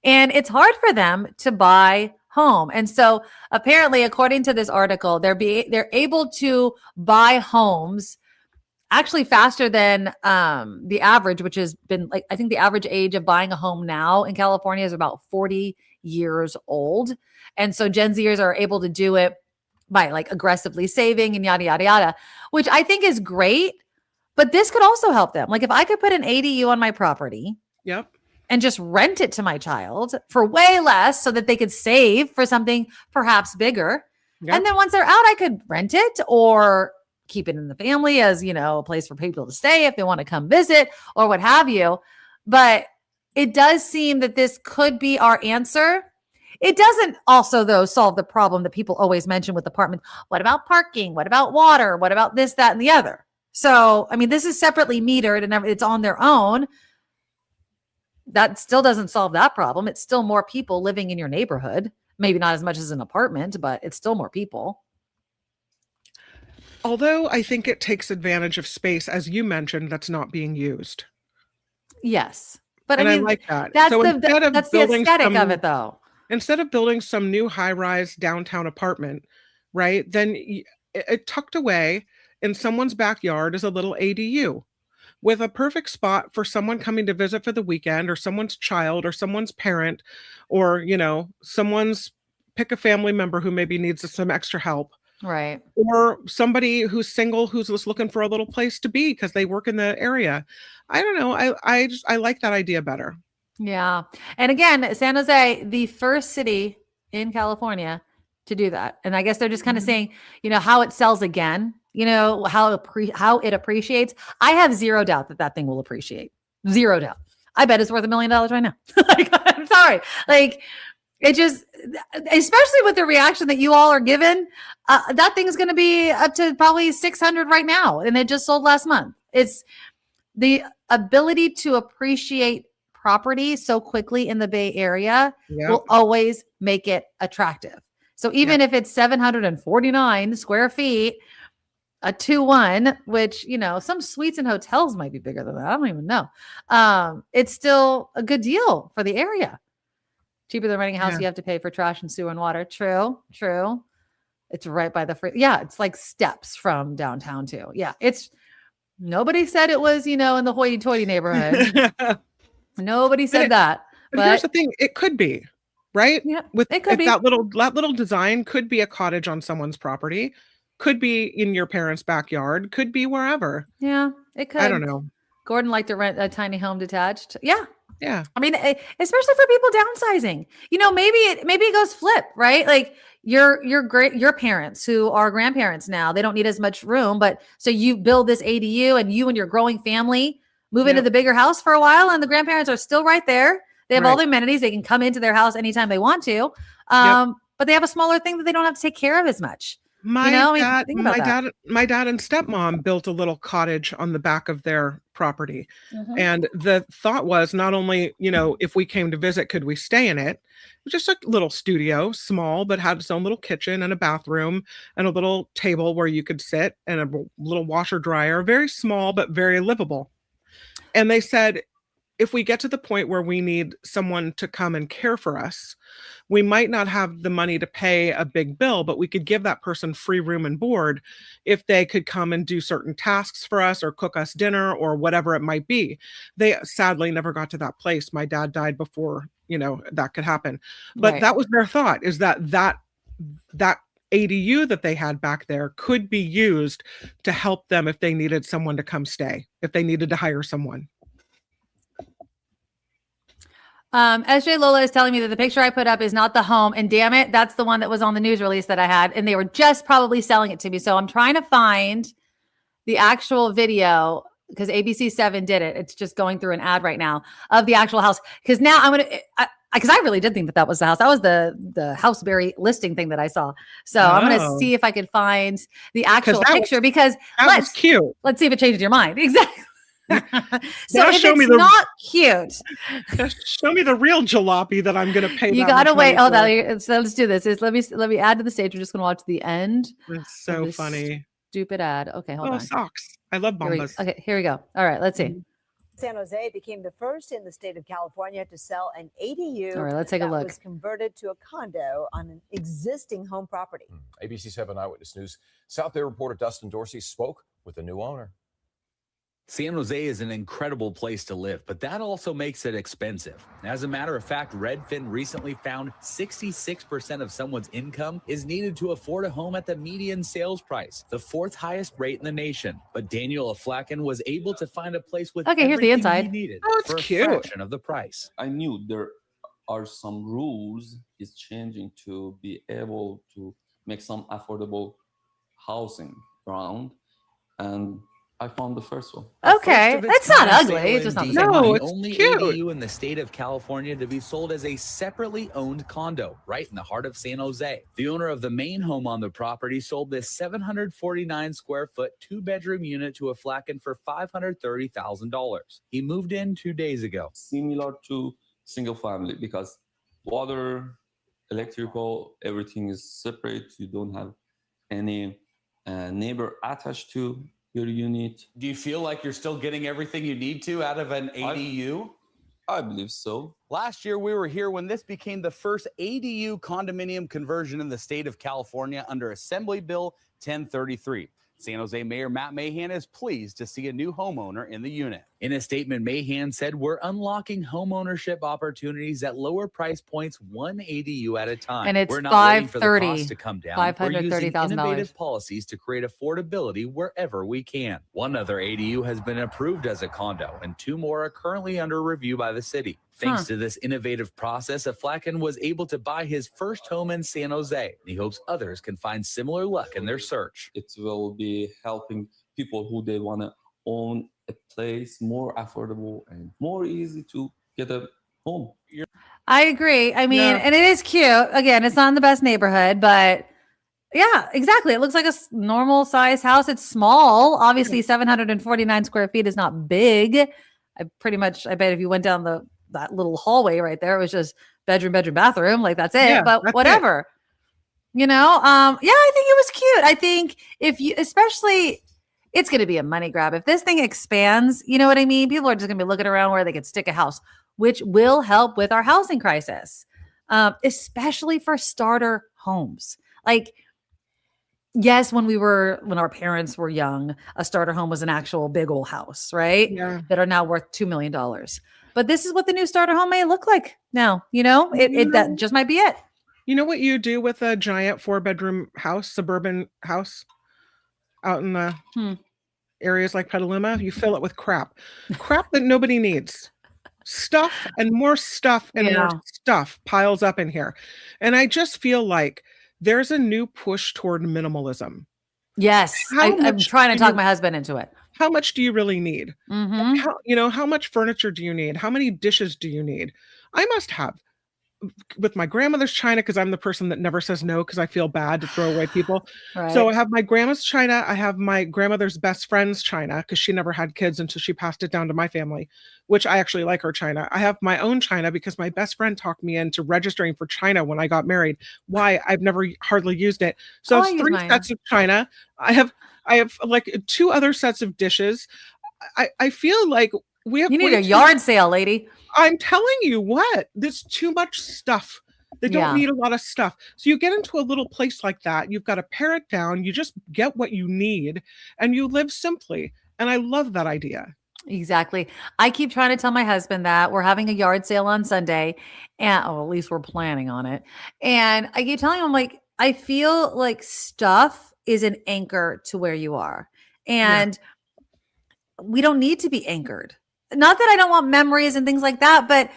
And it's hard for them to buy home. And so apparently, according to this article, they're able to buy homes actually faster than the average, which has been like, I think the average age of buying a home now in California is about 40 years old. And so Gen Zers are able to do it by like aggressively saving and yada, yada, yada, which I think is great. But this could also help them. Like if I could put an ADU on my property. Yep. And just rent it to my child for way less so that they could save for something perhaps bigger. Yep. And then once they're out, I could rent it or keep it in the family as, a place for people to stay if they want to come visit or what have you. But it does seem that this could be our answer. It doesn't also, though, solve the problem that people always mention with apartments. What about parking? What about water? What about this, that, and the other? So, I mean, this is separately metered and it's on their own. That still doesn't solve that problem. It's still more people living in your neighborhood. Maybe not as much as an apartment, but it's still more people. Although I think it takes advantage of space, as you mentioned, that's not being used. Yes. But I mean, like that. That's, so that's the aesthetic of it, though. Instead of building some new high-rise downtown apartment, right, then it tucked away in someone's backyard is a little ADU with a perfect spot for someone coming to visit for the weekend or someone's child or someone's parent or, someone's pick a family member who maybe needs some extra help, Right. or somebody who's single who's just looking for a little place to be because they work in the area. I don't know. I like that idea better. Yeah. And again, San Jose, the first city in California to do that. And I guess they're just kind of saying, how it sells again, how it appreciates. I have zero doubt that thing will appreciate. Zero doubt. I bet it's worth $1 million right now. Like, I'm sorry. Like, it just, especially with the reaction that you all are given, that thing's going to be up to probably 600 right now. And it just sold last month. It's the ability to appreciate property so quickly in the Bay Area will always make it attractive. So even if it's 749 square feet, a 2-1, which, some suites and hotels might be bigger than that. I don't even know. It's still a good deal for the area. Cheaper than renting a house. You have to pay for trash and sewer and water. True. It's right by the free. Yeah. It's like steps from downtown too. Yeah. Nobody said it was, in the hoity-toity neighborhood. Nobody said that. But here's the thing. It could be, right? Yeah, it could be. That little design could be a cottage on someone's property, could be in your parents' backyard, could be wherever. Yeah, it could. I don't know. Gordon liked to rent a tiny home detached. Yeah. Yeah. I mean, especially for people downsizing, maybe it goes flip, right? Like your parents who are grandparents now, they don't need as much room, but so you build this ADU and you and your growing family move into the bigger house for a while, and the grandparents are still right there. They have all the amenities. They can come into their house anytime they want to. But they have a smaller thing that they don't have to take care of as much. My dad and stepmom built a little cottage on the back of their property. Mm-hmm. And the thought was not only, if we came to visit, could we stay in it? It was just a little studio, small, but had its own little kitchen and a bathroom and a little table where you could sit and a little washer dryer, very small, but very livable. And they said, if we get to the point where we need someone to come and care for us, we might not have the money to pay a big bill, but we could give that person free room and board if they could come and do certain tasks for us or cook us dinner or whatever it might be. They sadly never got to that place. My dad died before, that could happen. But that was their thought, is that ADU that they had back there could be used to help them if they needed someone to come stay, if they needed to hire someone. SJ Lola is telling me that the picture I put up is not the home, and damn it, that's the one that was on the news release that I had, and they were just probably selling it to me. So I'm trying to find the actual video because ABC7 did it. It's just going through an ad right now of the actual house. Because now because I really did think that was the house. That was the Houseberry listing thing that I saw. So I'm going to see if I could find the actual picture because that was cute. Let's see if it changes your mind. Exactly. So if it's not cute, show me the real jalopy that I'm going to pay. You got to wait. So let's do this. Let me add to the stage. We're just going to watch the end. It's so funny. Stupid ad. Okay, hold on. Socks. I love Bombas. Okay, here we go. All right, let's see. San Jose became the first in the state of California to sell an ADU. All right, let's take a look. Was converted to a condo on an existing home property. ABC7 Eyewitness News South Bay reporter Dustin Dorsey spoke with the new owner. San Jose is an incredible place to live, but that also makes it expensive. As a matter of fact, Redfin recently found 66% of someone's income is needed to afford a home at the median sales price, the fourth highest rate in the nation. But Daniel Aflakin was able to find a place with here's the inside. He needed for a fraction of the price. I knew there are some rules is changing to be able to make some affordable housing around, and I found the first one. Okay, it's not ugly. It's just not the only cute. ADU in the state of California to be sold as a separately owned condo right in the heart of San Jose. The owner of the main home on the property sold this 749 square foot 2-bedroom unit to Aflakin for $530,000. He moved in 2 days ago. Similar to single family because water, electrical, everything is separate. You don't have any neighbor attached to your unit. Do you feel like you're still getting everything you need to out of an ADU? I believe so. Last year, we were here when this became the first ADU condominium conversion in the state of California under Assembly Bill 1033. San Jose Mayor Matt Mahan is pleased to see a new homeowner in the unit. In a statement, Mahan said, "We're unlocking homeownership opportunities at lower price points, one ADU at a time. And it's We're not waiting for the $530, cost to come down. We're using $530,000. innovative policies to create affordability wherever we can." One other ADU has been approved as a condo, and 2 more are currently under review by the city. Thanks to this innovative process, Aflakin was able to buy his first home in San Jose, and he hopes others can find similar luck in their search. It will be helping people who they want to own a place more affordable and more easy to get a home. I agree. I mean, Yeah. and it is cute. Again, it's not in the best neighborhood, but yeah, exactly. It looks like a normal size house. It's small. Obviously, 749 square feet is not big. I bet if you went down that little hallway right there, it was just bedroom, bathroom. Like that's it. Yeah, but that's whatever. Yeah, I think it was cute. I think especially it's going to be a money grab. If this thing expands, you know what I mean? People are just going to be looking around where they could stick a house, which will help with our housing crisis, especially for starter homes. Like, yes, when our parents were young, a starter home was an actual big old house, right? Yeah. That are now worth $2 million. But this is what the new starter home may look like now. That just might be it. You know what you do with a giant 4-bedroom house, suburban house out in the areas like Petaluma? You fill it with crap that nobody needs. Stuff and more stuff and more stuff piles up in here. And I just feel like there's a new push toward minimalism. Yes. I'm trying to talk my husband into it. How much do you really need? Mm-hmm. How much furniture do you need? How many dishes do you need? I must have, with my grandmother's china, because I'm the person that never says no because I feel bad to throw away people. Right. So I have my grandma's china. I have my grandmother's best friend's china because she never had kids until she passed it down to my family, which I actually like her china. I have my own china because my best friend talked me into registering for china when I got married. Why? I've never hardly used it. So it's 3 sets of china. I have like 2 other sets of dishes. I feel like you need a yard sale, lady. I'm telling you what, there's too much stuff. They don't need a lot of stuff. So you get into a little place like that, you've got to pare it down. You just get what you need and you live simply. And I love that idea. Exactly. I keep trying to tell my husband that we're having a yard sale on Sunday, and at least we're planning on it. And I keep telling him, like, I feel like stuff is an anchor to where you are. And we don't need to be anchored. Not that I don't want memories and things like that, but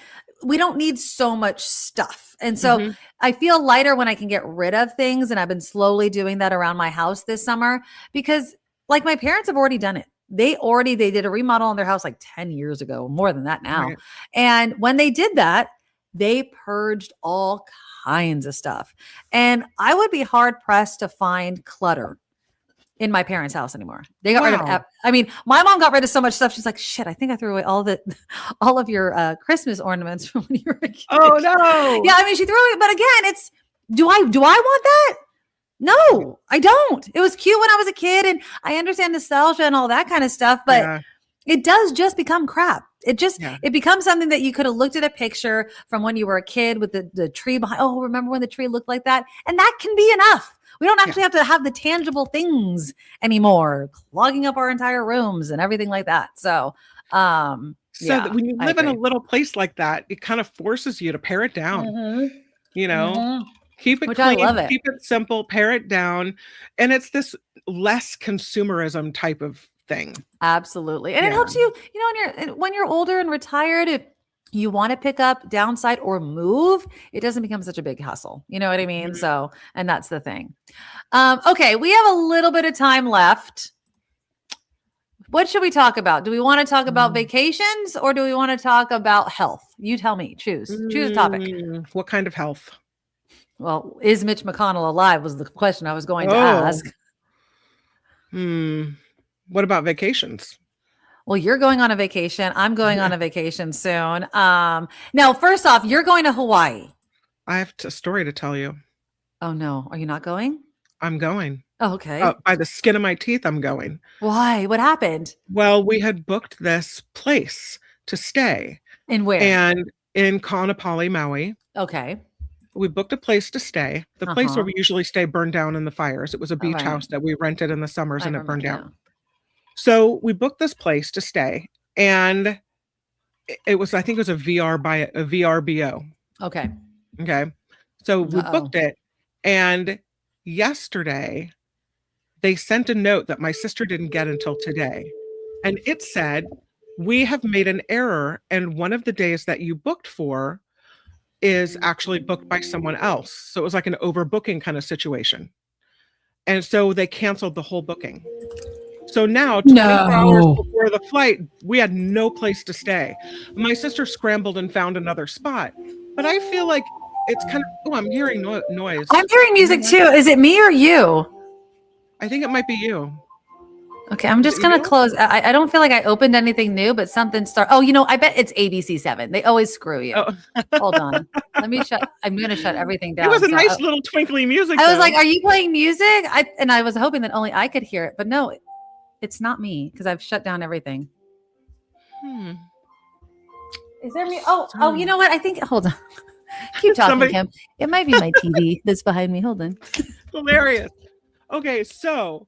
we don't need so much stuff. And so I feel lighter when I can get rid of things. And I've been slowly doing that around my house this summer because, like, my parents have already done it. They did a remodel on their house like 10 years ago, more than that now. Right. And when they did that, they purged all kinds of stuff. And I would be hard pressed to find clutter in my parents' house anymore. They got rid of, my mom got rid of so much stuff. She's like, shit, I think I threw away all of your Christmas ornaments from when you were a kid. Oh no. Yeah. I mean, she threw it, but again, it's, do I want that? No, I don't. It was cute when I was a kid and I understand nostalgia and all that kind of stuff, but it does just become crap. It just, it becomes something that you could have looked at a picture from when you were a kid with the tree behind. Oh, remember when the tree looked like that? And that can be enough. We don't actually have to have the tangible things anymore, clogging up our entire rooms and everything like that. So, that when you live in a little place like that, it kind of forces you to pare it down, you know, keep it clean, keep it simple, pare it down. And it's this less consumerism type of thing. Absolutely. And it helps you, when you're older and retired, if you want to pick up, downside, or move, it doesn't become such a big hustle. You know what I mean? So, and that's the thing. Okay. We have a little bit of time left. What should we talk about? Do we want to talk about vacations or do we want to talk about health? You tell me, choose a topic. What kind of health? Well, is Mitch McConnell alive was the question I was going to ask. What about vacations? Well, you're going on a vacation. I'm going on a vacation soon. Now, first off, you're going to Hawaii. I have a story to tell you. Oh, no. Are you not going? I'm going. Oh, okay. By the skin of my teeth, I'm going. Why? What happened? Well, we had booked this place to stay. In where? And in Kaanapali, Maui. Okay. we booked a place to stay. The place where Uh-huh. we usually stay burned down in the fires. It was a beach right. house that we rented in the summers I and it burned remember, down. So we booked this place to stay, and it was, I think it was a VRBO. Okay. Okay. So we Uh-oh. booked it, and yesterday they sent a note that my sister didn't get until today. And it said, we have made an error, and one of the days that you booked for is actually booked by someone else. So it was like an overbooking kind of situation. And so they canceled the whole booking. So now, 24 hours No. before the flight, we had no place to stay. My sister scrambled and found another spot. But I feel like it's kind of, I'm hearing noise. I'm hearing music too. Is it me or you? I think it might be you. Okay, I'm just it gonna you? close. I don't feel like I opened anything new, but something start. Oh, I bet it's ABC7. They always screw you. Oh. Hold on. Let me shut. I'm gonna shut everything down. It was a so nice little twinkly music. I was though. like, "Are you playing music?" I was hoping that only I could hear it, but no, it's not me because I've shut down everything. Is there me? Oh, you know what? I think. Hold on. Keep talking, Kim. It might be my TV that's behind me. Hold on. Hilarious. Okay, so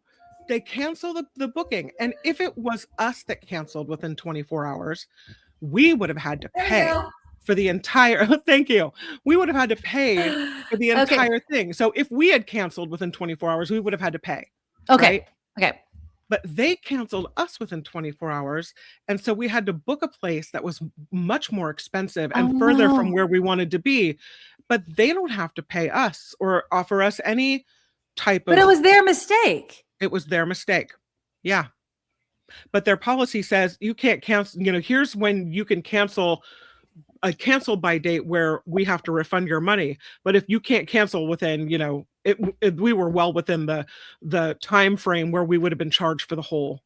they cancel the booking, and if it was us that canceled within 24 hours, we would have had to pay for the entire. Thank you. We would have had to pay for the entire thing. So if we had canceled within 24 hours, we would have had to pay. Okay. Right? Okay. But they canceled us within 24 hours. And so we had to book a place that was much more expensive and further from where we wanted to be. But they don't have to pay us or offer us any type of. But it was their mistake. It was their mistake. Yeah. But their policy says you can't cancel. Here's when you can cancel a cancel by date where we have to refund your money. But if you can't cancel within, we were well within the time frame where we would have been charged for the whole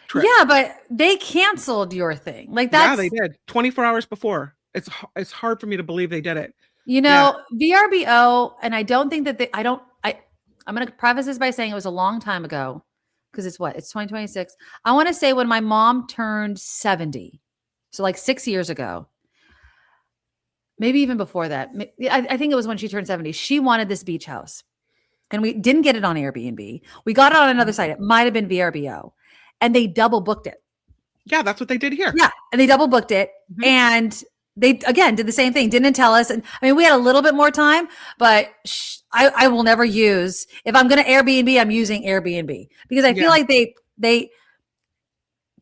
trip. Yeah, but they canceled your thing. Like that's. Yeah, they did 24 hours before. It's hard for me to believe they did it. VRBO, and I don't think that I'm going to preface this by saying it was a long time ago because it's 2026. I want to say when my mom turned 70. So like 6 years ago. Maybe even before that. I think it was when she turned 70. She wanted this beach house. And we didn't get it on Airbnb. We got it on another site. It might have been VRBO. And they double booked it. Yeah, that's what they did here. Yeah. And they double booked it. Mm-hmm. And they, again, did the same thing. Didn't tell us. And I mean, we had a little bit more time, but I will never use, if I'm going to Airbnb, I'm using Airbnb. Because I feel like they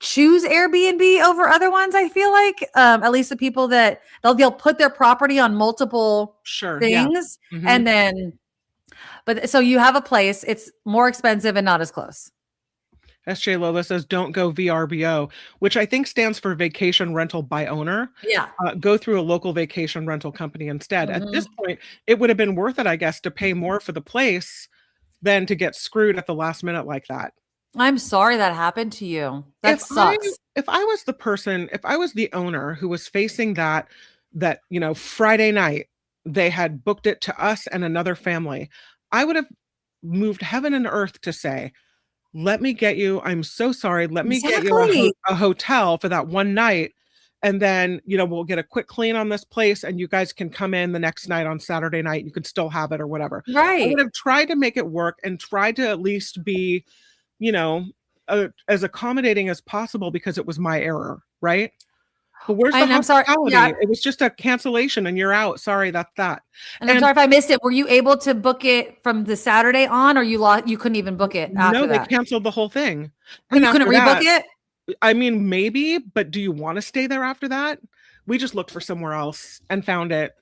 choose Airbnb over other ones. I feel like at least the people that they'll put their property on multiple things. Yeah. And then, but so you have a place, it's more expensive and not as close. SJ Lola says, don't go VRBO, which I think stands for vacation rental by owner. Yeah. Go through a local vacation rental company instead. At this point, it would have been worth it, I guess, to pay more for the place than to get screwed at the last minute like that. I'm sorry that happened to you. That sucks. If I was the owner who was facing that Friday night, they had booked it to us and another family, I would have moved heaven and earth to say, let me get you, I'm so sorry, let me get you a hotel for that one night. And then, we'll get a quick clean on this place and you guys can come in the next night on Saturday night. You can still have it or whatever. Right. I would have tried to make it work and tried to at least be, as accommodating as possible because it was my error, right? But where's the hospitality? Yeah. It was just a cancellation and you're out. Sorry, that's that. And I'm sorry if I missed it. Were you able to book it from the Saturday on, or you couldn't even book it after that? No, they canceled the whole thing. And you couldn't rebook it? I mean, maybe, but do you want to stay there after that? We just looked for somewhere else and found it.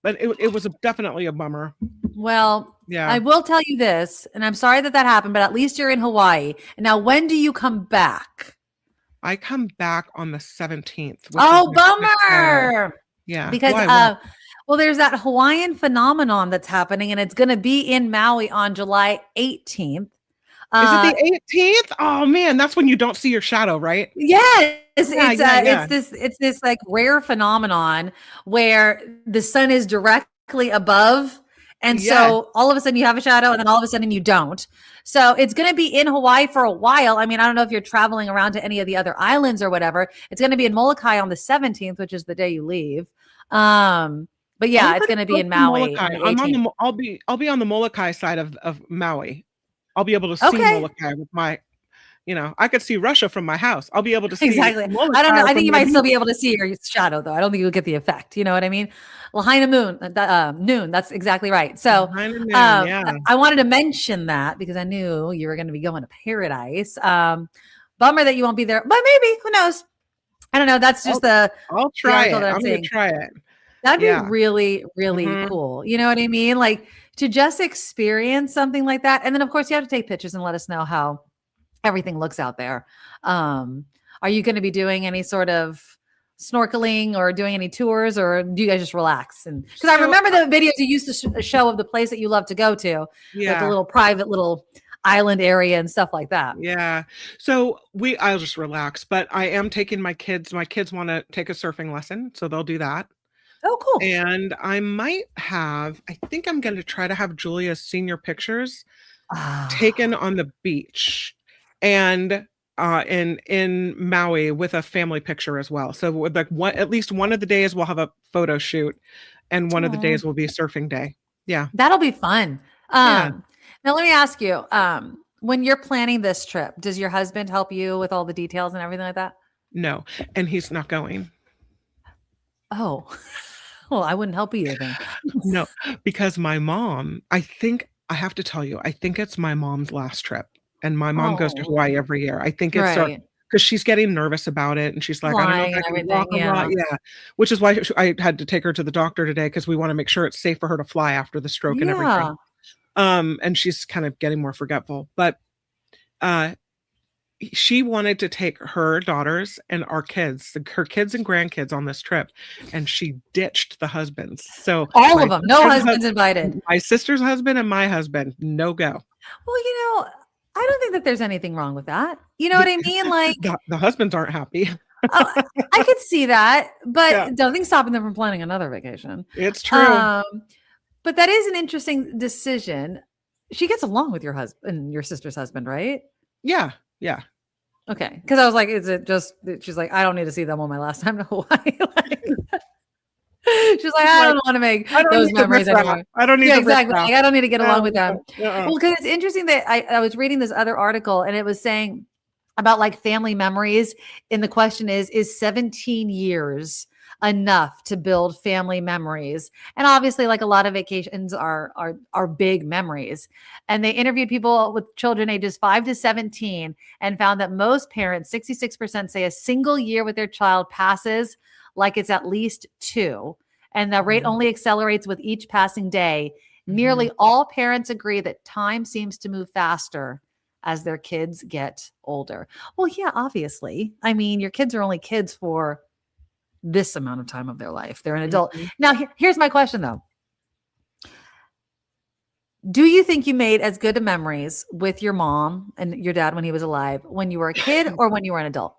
But it was definitely a bummer. Well, yeah. I will tell you this, and I'm sorry that happened, but at least you're in Hawaii. And now, when do you come back? I come back on the 17th. Oh, bummer. Yeah. Because, there's that Hawaiian phenomenon that's happening, and it's going to be in Maui on July 18th. Is it the 18th? Oh man, that's when you don't see your shadow, right? Yes. It's this like rare phenomenon where the sun is directly above. And so all of a sudden you have a shadow and then all of a sudden you don't. So it's going to be in Hawaii for a while. I mean, I don't know if you're traveling around to any of the other islands or whatever. It's going to be in Molokai on the 17th, which is the day you leave. But yeah, it's going to be in Maui on the 18th. I'll be on the Molokai side of Maui. I'll be able to see Okay. Molokai with my, I could see Russia from my house. I'll be able to see Exactly. Molokai I don't know. I from think you my might still beach. be able to see your shadow, though. I don't think you'll get the effect. You know what I mean? Lahaina noon. That's exactly right. So Lahaina noon, yeah. I wanted to mention that because I knew you were going to be going to paradise. Bummer that you won't be there, but maybe, who knows? I don't know. That's just I'll try it. article that I'm going seeing. to try it. That'd Yeah. be really, really Mhm. cool. You know what I mean? Like to just experience something like that. And then, of course, you have to take pictures and let us know how everything looks out there. Are you going to be doing any sort of snorkeling or doing any tours, or do you guys just relax? And because I remember the videos you used to show of the place that you love to go to, with the Yeah. little private little island area and stuff like that. Yeah. So I'll just relax, but I am taking my kids. My kids want to take a surfing lesson, so they'll do that. Oh, cool. And I think I'm going to try to have Julia's senior pictures taken on the beach and in Maui with a family picture as well. So with at least one of the days we'll have a photo shoot and one of the days will be surfing day. Yeah. That'll be fun. Yeah. Now let me ask you, when you're planning this trip, does your husband help you with all the details and everything like that? No, and he's not going. Oh, well, I wouldn't help either then. No, because my mom, I have to tell you, I think it's my mom's last trip. And my mom goes to Hawaii every year. I think it's because she's getting nervous about it. And she's like, I don't know if I can walk a lot. Yeah. Which is why I had to take her to the doctor today, because we want to make sure it's safe for her to fly after the stroke and everything. And she's kind of getting more forgetful. But she wanted to take her daughters and her kids and grandkids on this trip, and she ditched the husbands. So all of them, no husbands invited. My sister's husband and my husband, no go. Well, I don't think that there's anything wrong with that. You know what I mean? Like the husbands aren't happy. I could see that, but nothing's stopping them from planning another vacation. It's true. But that is an interesting decision. She gets along with your husband, your sister's husband, right? Yeah. Yeah. Okay. Because I was like, is it just, she's like, I don't need to see them on my last time to Hawaii. She's like, I don't want to make those memories anymore. I don't need exactly. Like, I don't need to get along with them. Uh-uh. Well, because it's interesting that I was reading this other article and it was saying about like family memories. And the question is 17 years enough to build family memories? And obviously, like a lot of vacations are big memories. And they interviewed people with children ages 5 to 17 and found that most parents, 66%, say a single year with their child passes like it's at least 2. And the rate only accelerates with each passing day. Nearly all parents agree that time seems to move faster as their kids get older. Well, yeah, obviously. I mean, your kids are only kids for this amount of time of their life. They're an adult. Now, here's my question, though. Do you think you made as good of memories with your mom and your dad when he was alive when you were a kid or when you were an adult?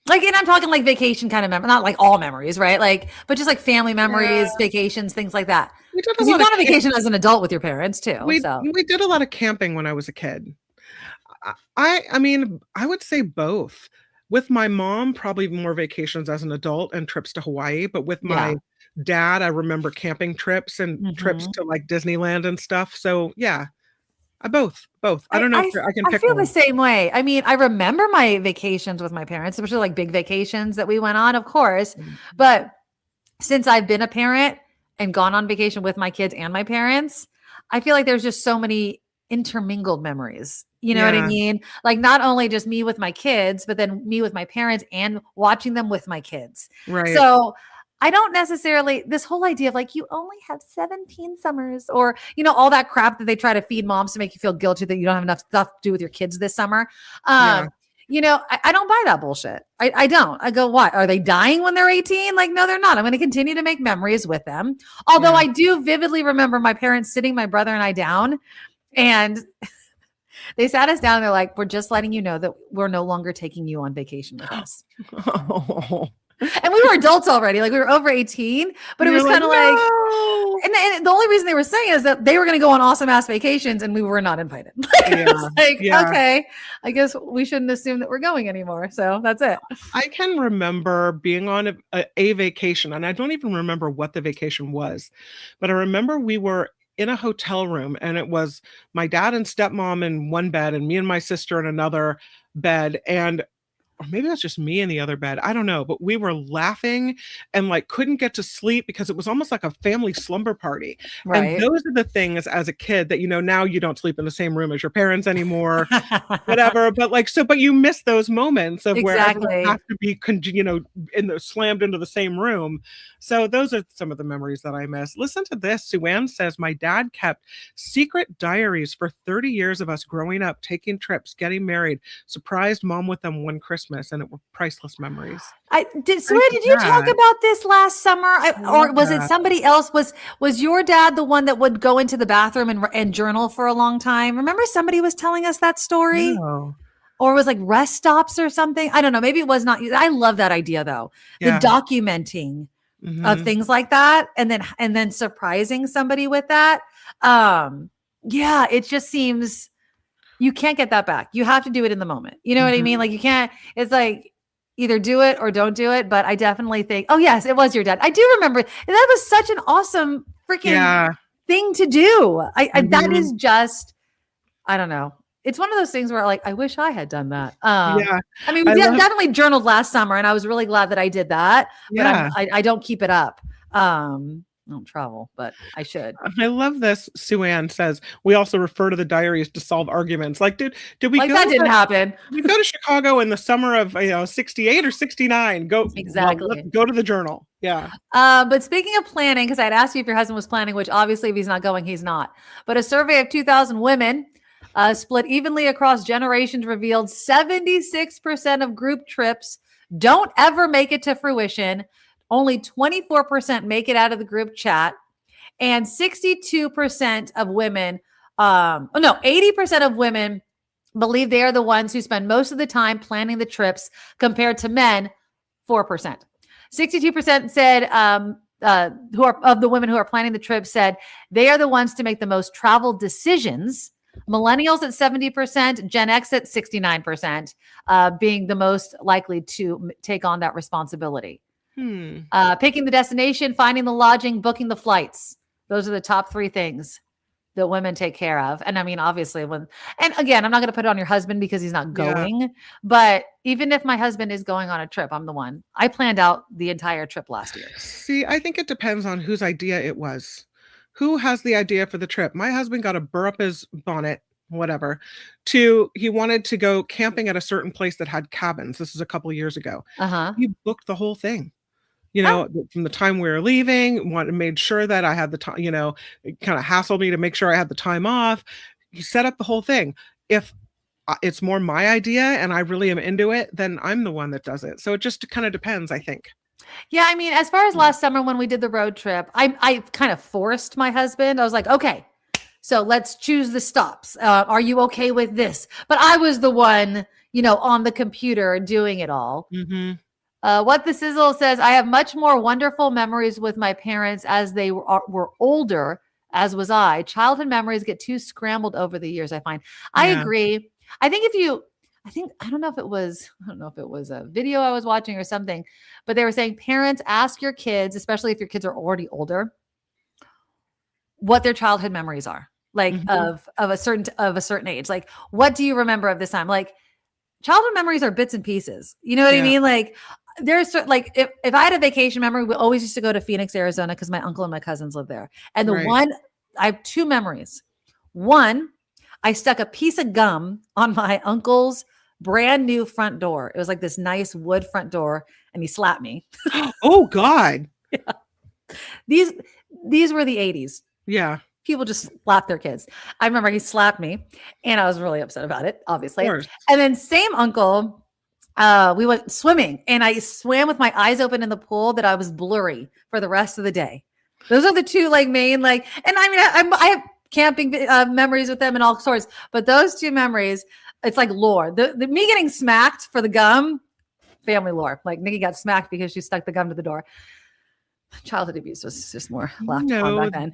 Like, and I'm talking like vacation kind of memory, not like all memories, right? Like, but just like family memories, vacations, things like that. Because you go on a vacation as an adult with your parents too. We did a lot of camping when I was a kid. I mean, I would say both. With my mom, probably more vacations as an adult and trips to Hawaii. But with my dad, I remember camping trips and trips to like Disneyland and stuff. So yeah, both. I don't know if I can pick one. I feel the same way. I mean, I remember my vacations with my parents, especially like big vacations that we went on, of course. But since I've been a parent and gone on vacation with my kids and my parents, I feel like there's just so many intermingled memories. You know what I mean? Like not only just me with my kids, but then me with my parents and watching them with my kids. Right. So I don't necessarily, this whole idea of like, you only have 17 summers or, you know, all that crap that they try to feed moms to make you feel guilty that you don't have enough stuff to do with your kids this summer. You know, I don't buy that bullshit. I don't. I go, what? Are they dying when they're 18? Like, no, they're not. I'm going to continue to make memories with them. Although I do vividly remember my parents sitting my brother and I down and they sat us down and they're like, we're just letting you know that we're no longer taking you on vacation with us. And we were adults already, like we were over 18, but it was kind of like, no. and the only reason they were saying is that they were going to go on awesome ass vacations and we were not invited. It was like, okay, I guess we shouldn't assume that we're going anymore. So that's it. I can remember being on a vacation, and I don't even remember what the vacation was, but I remember we were in a hotel room, and it was my dad and stepmom in one bed and me and my sister in another bed, and or maybe it was just me in the other bed. I don't know, but we were laughing and like couldn't get to sleep because it was almost like a family slumber party. Right. And those are the things as a kid that, now you don't sleep in the same room as your parents anymore, whatever. But but you miss those moments of where everyone has to be, slammed into the same room. So those are some of the memories that I miss. Listen to this. Sue-Ann says, my dad kept secret diaries for 30 years of us growing up, taking trips, getting married, surprised mom with them one Christmas, and it were priceless memories. Did you talk about this last summer? Or was it somebody else? Was your dad the one that would go into the bathroom and journal for a long time? Remember somebody was telling us that story? No. Or was like rest stops or something? I don't know. Maybe it was not. I love that idea though. Yeah. The documenting of things like that, and then surprising somebody with that. Yeah, it just seems you can't get that back. You have to do it in the moment. You know what I mean? Like you can't. It's like either do it or don't do it. But I definitely think, oh yes, it was your dad. I do remember that was such an awesome freaking thing to do. That is just, I don't know. It's one of those things where like, I wish I had done that. I mean, we definitely journaled last summer and I was really glad that I did that, but I don't keep it up. I don't travel, but I should. I love this. Sue-Ann says, we also refer to the diaries to solve arguments. Like, did we like go that didn't happen. We go to Chicago in the summer of 68 or 69. Go to the journal. Yeah. But speaking of planning, because I'd asked you if your husband was planning, which obviously if he's not going, he's not. But a survey of 2,000 women split evenly across generations revealed 76% of group trips don't ever make it to fruition. Only 24% make it out of the group chat. And 62% of women, 80% of women believe they are the ones who spend most of the time planning the trips compared to men, 4%. 62% said, who are of the women who are planning the trip said they are the ones to make the most travel decisions. Millennials at 70%, Gen X at 69%, being the most likely to take on that responsibility. Picking the destination, finding the lodging, booking the flights. Those are the top three things that women take care of. And I mean, obviously and again, I'm not going to put it on your husband because he's not going, but even if my husband is going on a trip, I'm the one. I planned out the entire trip last year. See, I think it depends on whose idea it was. Who has the idea for the trip? My husband got a burr up his bonnet, whatever, he wanted to go camping at a certain place that had cabins. This is a couple of years ago. He booked the whole thing. From the time we were leaving, made sure that I had the time, it kind of hassled me to make sure I had the time off. He set up the whole thing. If it's more my idea and I really am into it, then I'm the one that does it. So it just kind of depends, I think. Yeah, I mean, as far as last summer when we did the road trip, I kind of forced my husband. I was like, okay, so let's choose the stops. Are you okay with this? But I was the one, on the computer doing it all. What the Sizzle says, I have much more wonderful memories with my parents as they were older, as was I. Childhood memories get too scrambled over the years, I find. I agree. I don't know if it was a video I was watching or something, but they were saying parents ask your kids, especially if your kids are already older, what their childhood memories are, like of a certain age. Like, what do you remember of this time? Like, childhood memories are bits and pieces. You know what I mean? Like, there's like if I had a vacation memory, we always used to go to Phoenix, Arizona, because my uncle and my cousins live there. And I have two memories. One, I stuck a piece of gum on my uncle's brand new front door. It was like this nice wood front door, and he slapped me. Oh God. Yeah. These were the 80s. Yeah. People just slap their kids. I remember he slapped me and I was really upset about it, obviously. Of course. And then same uncle, we went swimming and I swam with my eyes open in the pool that I was blurry for the rest of the day. Those are the two main, and I mean, I have camping memories with them and all sorts, but those two memories, it's like lore. The me getting smacked for the gum, family lore. Like Nikki got smacked because she stuck the gum to the door. Childhood abuse was just more laughed upon back then.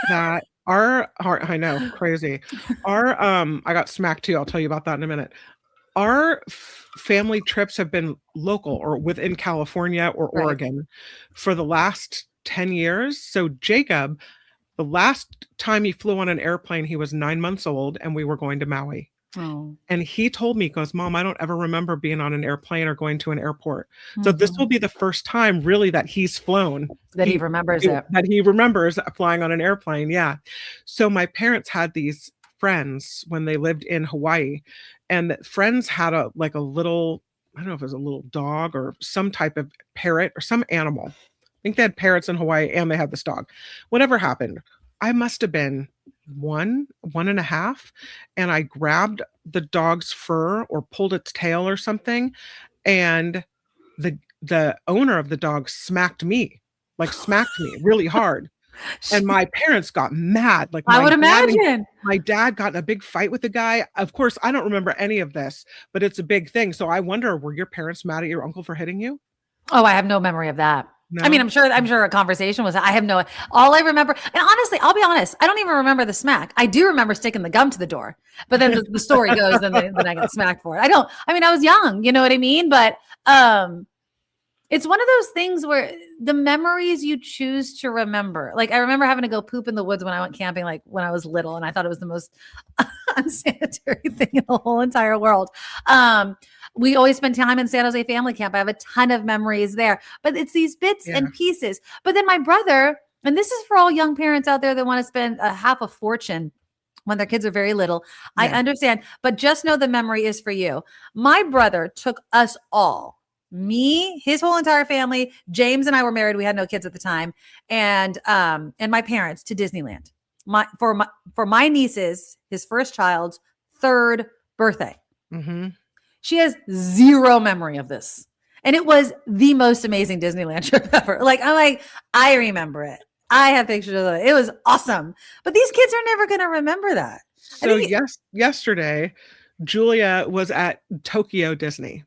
That our I know, crazy. Our I got smacked too. I'll tell you about that in a minute. Our family trips have been local or within California or Right. Oregon for the last 10 years. So Jacob, the last time he flew on an airplane, he was 9 months old and we were going to Maui. Oh. And he told me, he goes, Mom, I don't ever remember being on an airplane or going to an airport. So this will be the first time really that he's flown. That he remembers it. That he remembers flying on an airplane. Yeah. So my parents had these friends when they lived in Hawaii, and friends had a little, I don't know if it was a little dog or some type of parrot or some animal. I think they had parrots in Hawaii and they had this dog. Whatever happened, I must have been 1.5, and I grabbed the dog's fur or pulled its tail or something, and the owner of the dog smacked me really hard. And my parents got mad. Like I would imagine. My dad got in a big fight with the guy. Of course, I don't remember any of this, but it's a big thing. So I wonder, were your parents mad at your uncle for hitting you? Oh, I have no memory of that. No? I mean, I'm sure a conversation was, I have no, all I remember, and honestly, I'll be honest, I don't even remember the smack. I do remember sticking the gum to the door, but then the story goes, then I got smacked for it. I was young, you know what I mean? But, it's one of those things where the memories you choose to remember, like I remember having to go poop in the woods when I went camping, like when I was little, and I thought it was the most unsanitary thing in the whole entire world. We always spend time in San Jose family camp. I have a ton of memories there, but it's these bits and pieces. But then my brother, and this is for all young parents out there that want to spend half a fortune when their kids are very little. I understand, but just know the memory is for you. My brother took us all, me, his whole entire family. James and I were married. We had no kids at the time. And my parents to Disneyland for my niece's, his first child's 3rd birthday. Mm-hmm. She has zero memory of this. And it was the most amazing Disneyland trip ever. I remember it. I have pictures of it. It was awesome. But these kids are never going to remember that. So yesterday, Julia was at Tokyo Disney.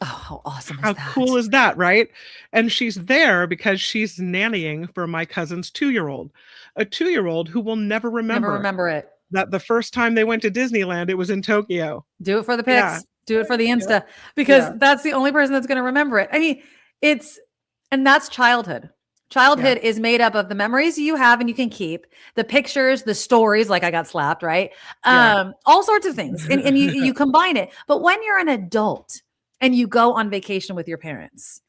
Oh, how awesome is How that? cool is that, right? And she's there because she's nannying for my cousin's 2-year-old. A 2-year-old who will never remember it. That the first time they went to Disneyland, it was in Tokyo. Do it for the pics. Yeah. Do it for the Insta, because that's the only person that's going to remember it. I mean, and that's childhood. Childhood is made up of the memories you have and you can keep, the pictures, the stories, like I got slapped, right? All sorts of things. And you combine it. But when you're an adult and you go on vacation with your parents,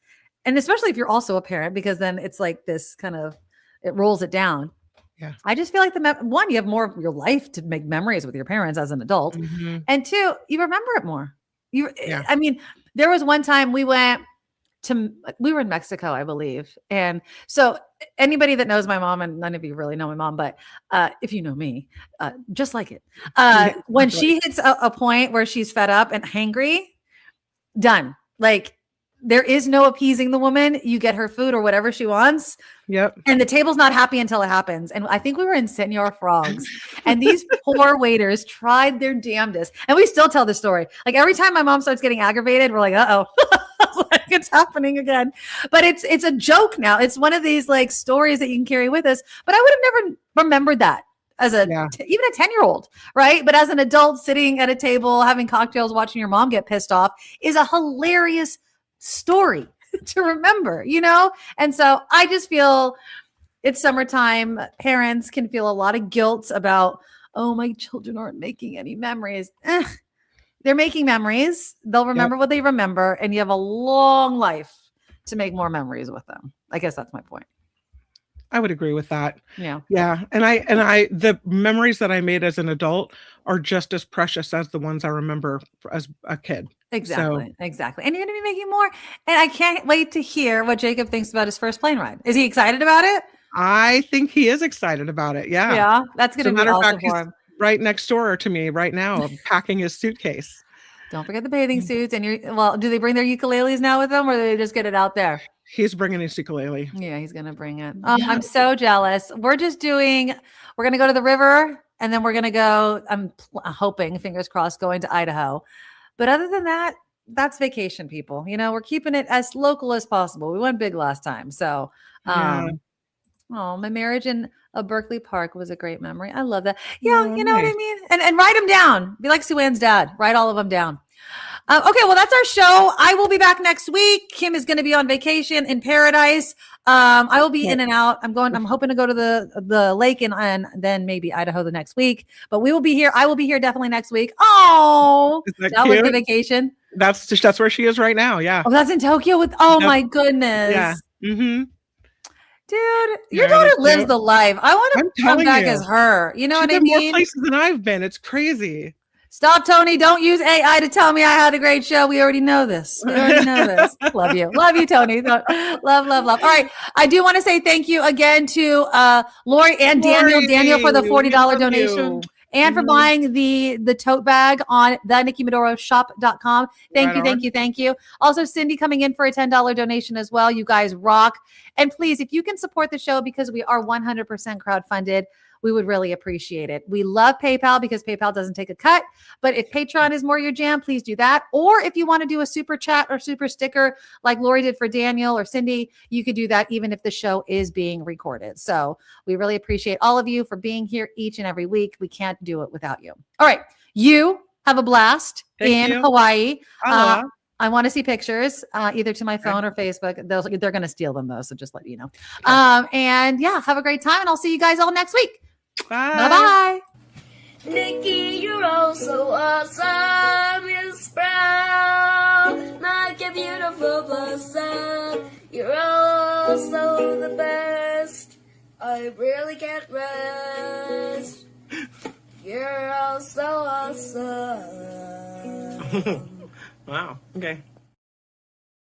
and especially if you're also a parent, because then it's like this kind of, it rolls it down. Yeah. I just feel like one, you have more of your life to make memories with your parents as an adult. Mm-hmm. And 2, you remember it more. I mean, there was one time we were in Mexico, I believe. And so anybody that knows my mom, and none of you really know my mom, but if you know me, just like it, when she hits a point where she's fed up and hangry, done. Like there is no appeasing the woman. You get her food or whatever she wants. Yep. And the table's not happy until it happens. And I think we were in Senor Frogs, and these poor waiters tried their damnedest. And we still tell the story. Like every time my mom starts getting aggravated, we're like, uh-oh, like it's happening again. But it's a joke now. It's one of these like stories that you can carry with us. But I would have never remembered that as even a 10-year-old, right? But as an adult sitting at a table, having cocktails, watching your mom get pissed off is a hilarious story to remember, you know? And so I just feel it's summertime. Parents can feel a lot of guilt about, oh, my children aren't making any memories. They're making memories. They'll remember what they remember, and you have a long life to make more memories with them. I guess that's my point. I would agree with that. Yeah. Yeah. And the memories that I made as an adult are just as precious as the ones I remember as a kid. Exactly. Exactly. And you're going to be making more. And I can't wait to hear what Jacob thinks about his first plane ride. Is he excited about it? I think he is excited about it. Yeah. Yeah. That's going to be awesome for him. Right next door to me right now, packing his suitcase. Don't forget the bathing suits. And do they bring their ukuleles now with them, or do they just get it out there? He's bringing his ukulele. Yeah, he's going to bring it. Oh, I'm so jealous. We're going to go to the river, and then we're going to go, I'm hoping, fingers crossed, going to Idaho. But other than that, that's vacation, people. You know, we're keeping it as local as possible. We went big last time. So, Yeah. oh, my marriage in a Berkeley Park was a great memory. I love that. Yeah, Oh, you know what I nice. mean? And write them down. Be like Sue Ann's dad. Write all of them down. Okay, well, that's our show. I will be back next week. Kim is going to be on vacation in paradise. I will be in and out. I'm hoping to go to the lake and then maybe Idaho the next week. But we will be here. I will be here definitely next week. Oh, Is that was the cute? vacation. That's where she is right now. Yeah. Oh, that's in Tokyo with. Oh Yep. my goodness. Yeah. Mm-hmm. Dude, your Yeah, daughter that's lives cute. the life. I want I'm to come telling back you. as her. You know She's what I been more mean? places than I've been. It's crazy. Stop, Tony. Don't use AI to tell me I had a great show. We already know this. We already know this. Love you. Love you, Tony. Love. All right. I do want to say thank you again to Lori and Daniel. Lori, Daniel for the we $40 love donation. you. And for Mhm. buying the tote bag on the NikkiMadoroShop.com. Thank Right you, on. thank you, thank you. Also, Cindy coming in for a $10 donation as well. You guys rock. And please, if you can support the show because we are 100% crowdfunded, we would really appreciate it. We love PayPal because PayPal doesn't take a cut. But if Patreon is more your jam, please do that. Or if you want to do a super chat or super sticker like Lori did for Daniel or Cindy, you could do that even if the show is being recorded. So we really appreciate all of you for being here each and every week. We can't do it without you. All right. You have a blast Thank in you. Hawaii. Aloha. I want to see pictures either to my phone or Facebook. They're going to steal them though. So just let you know. Okay. And yeah, have a great time. And I'll see you guys all next week. Bye. Bye-bye. Nikki, you're all so awesome. You're proud, like a beautiful blossom. You're also the best. I really can't rest. You're all so awesome. Wow. Okay.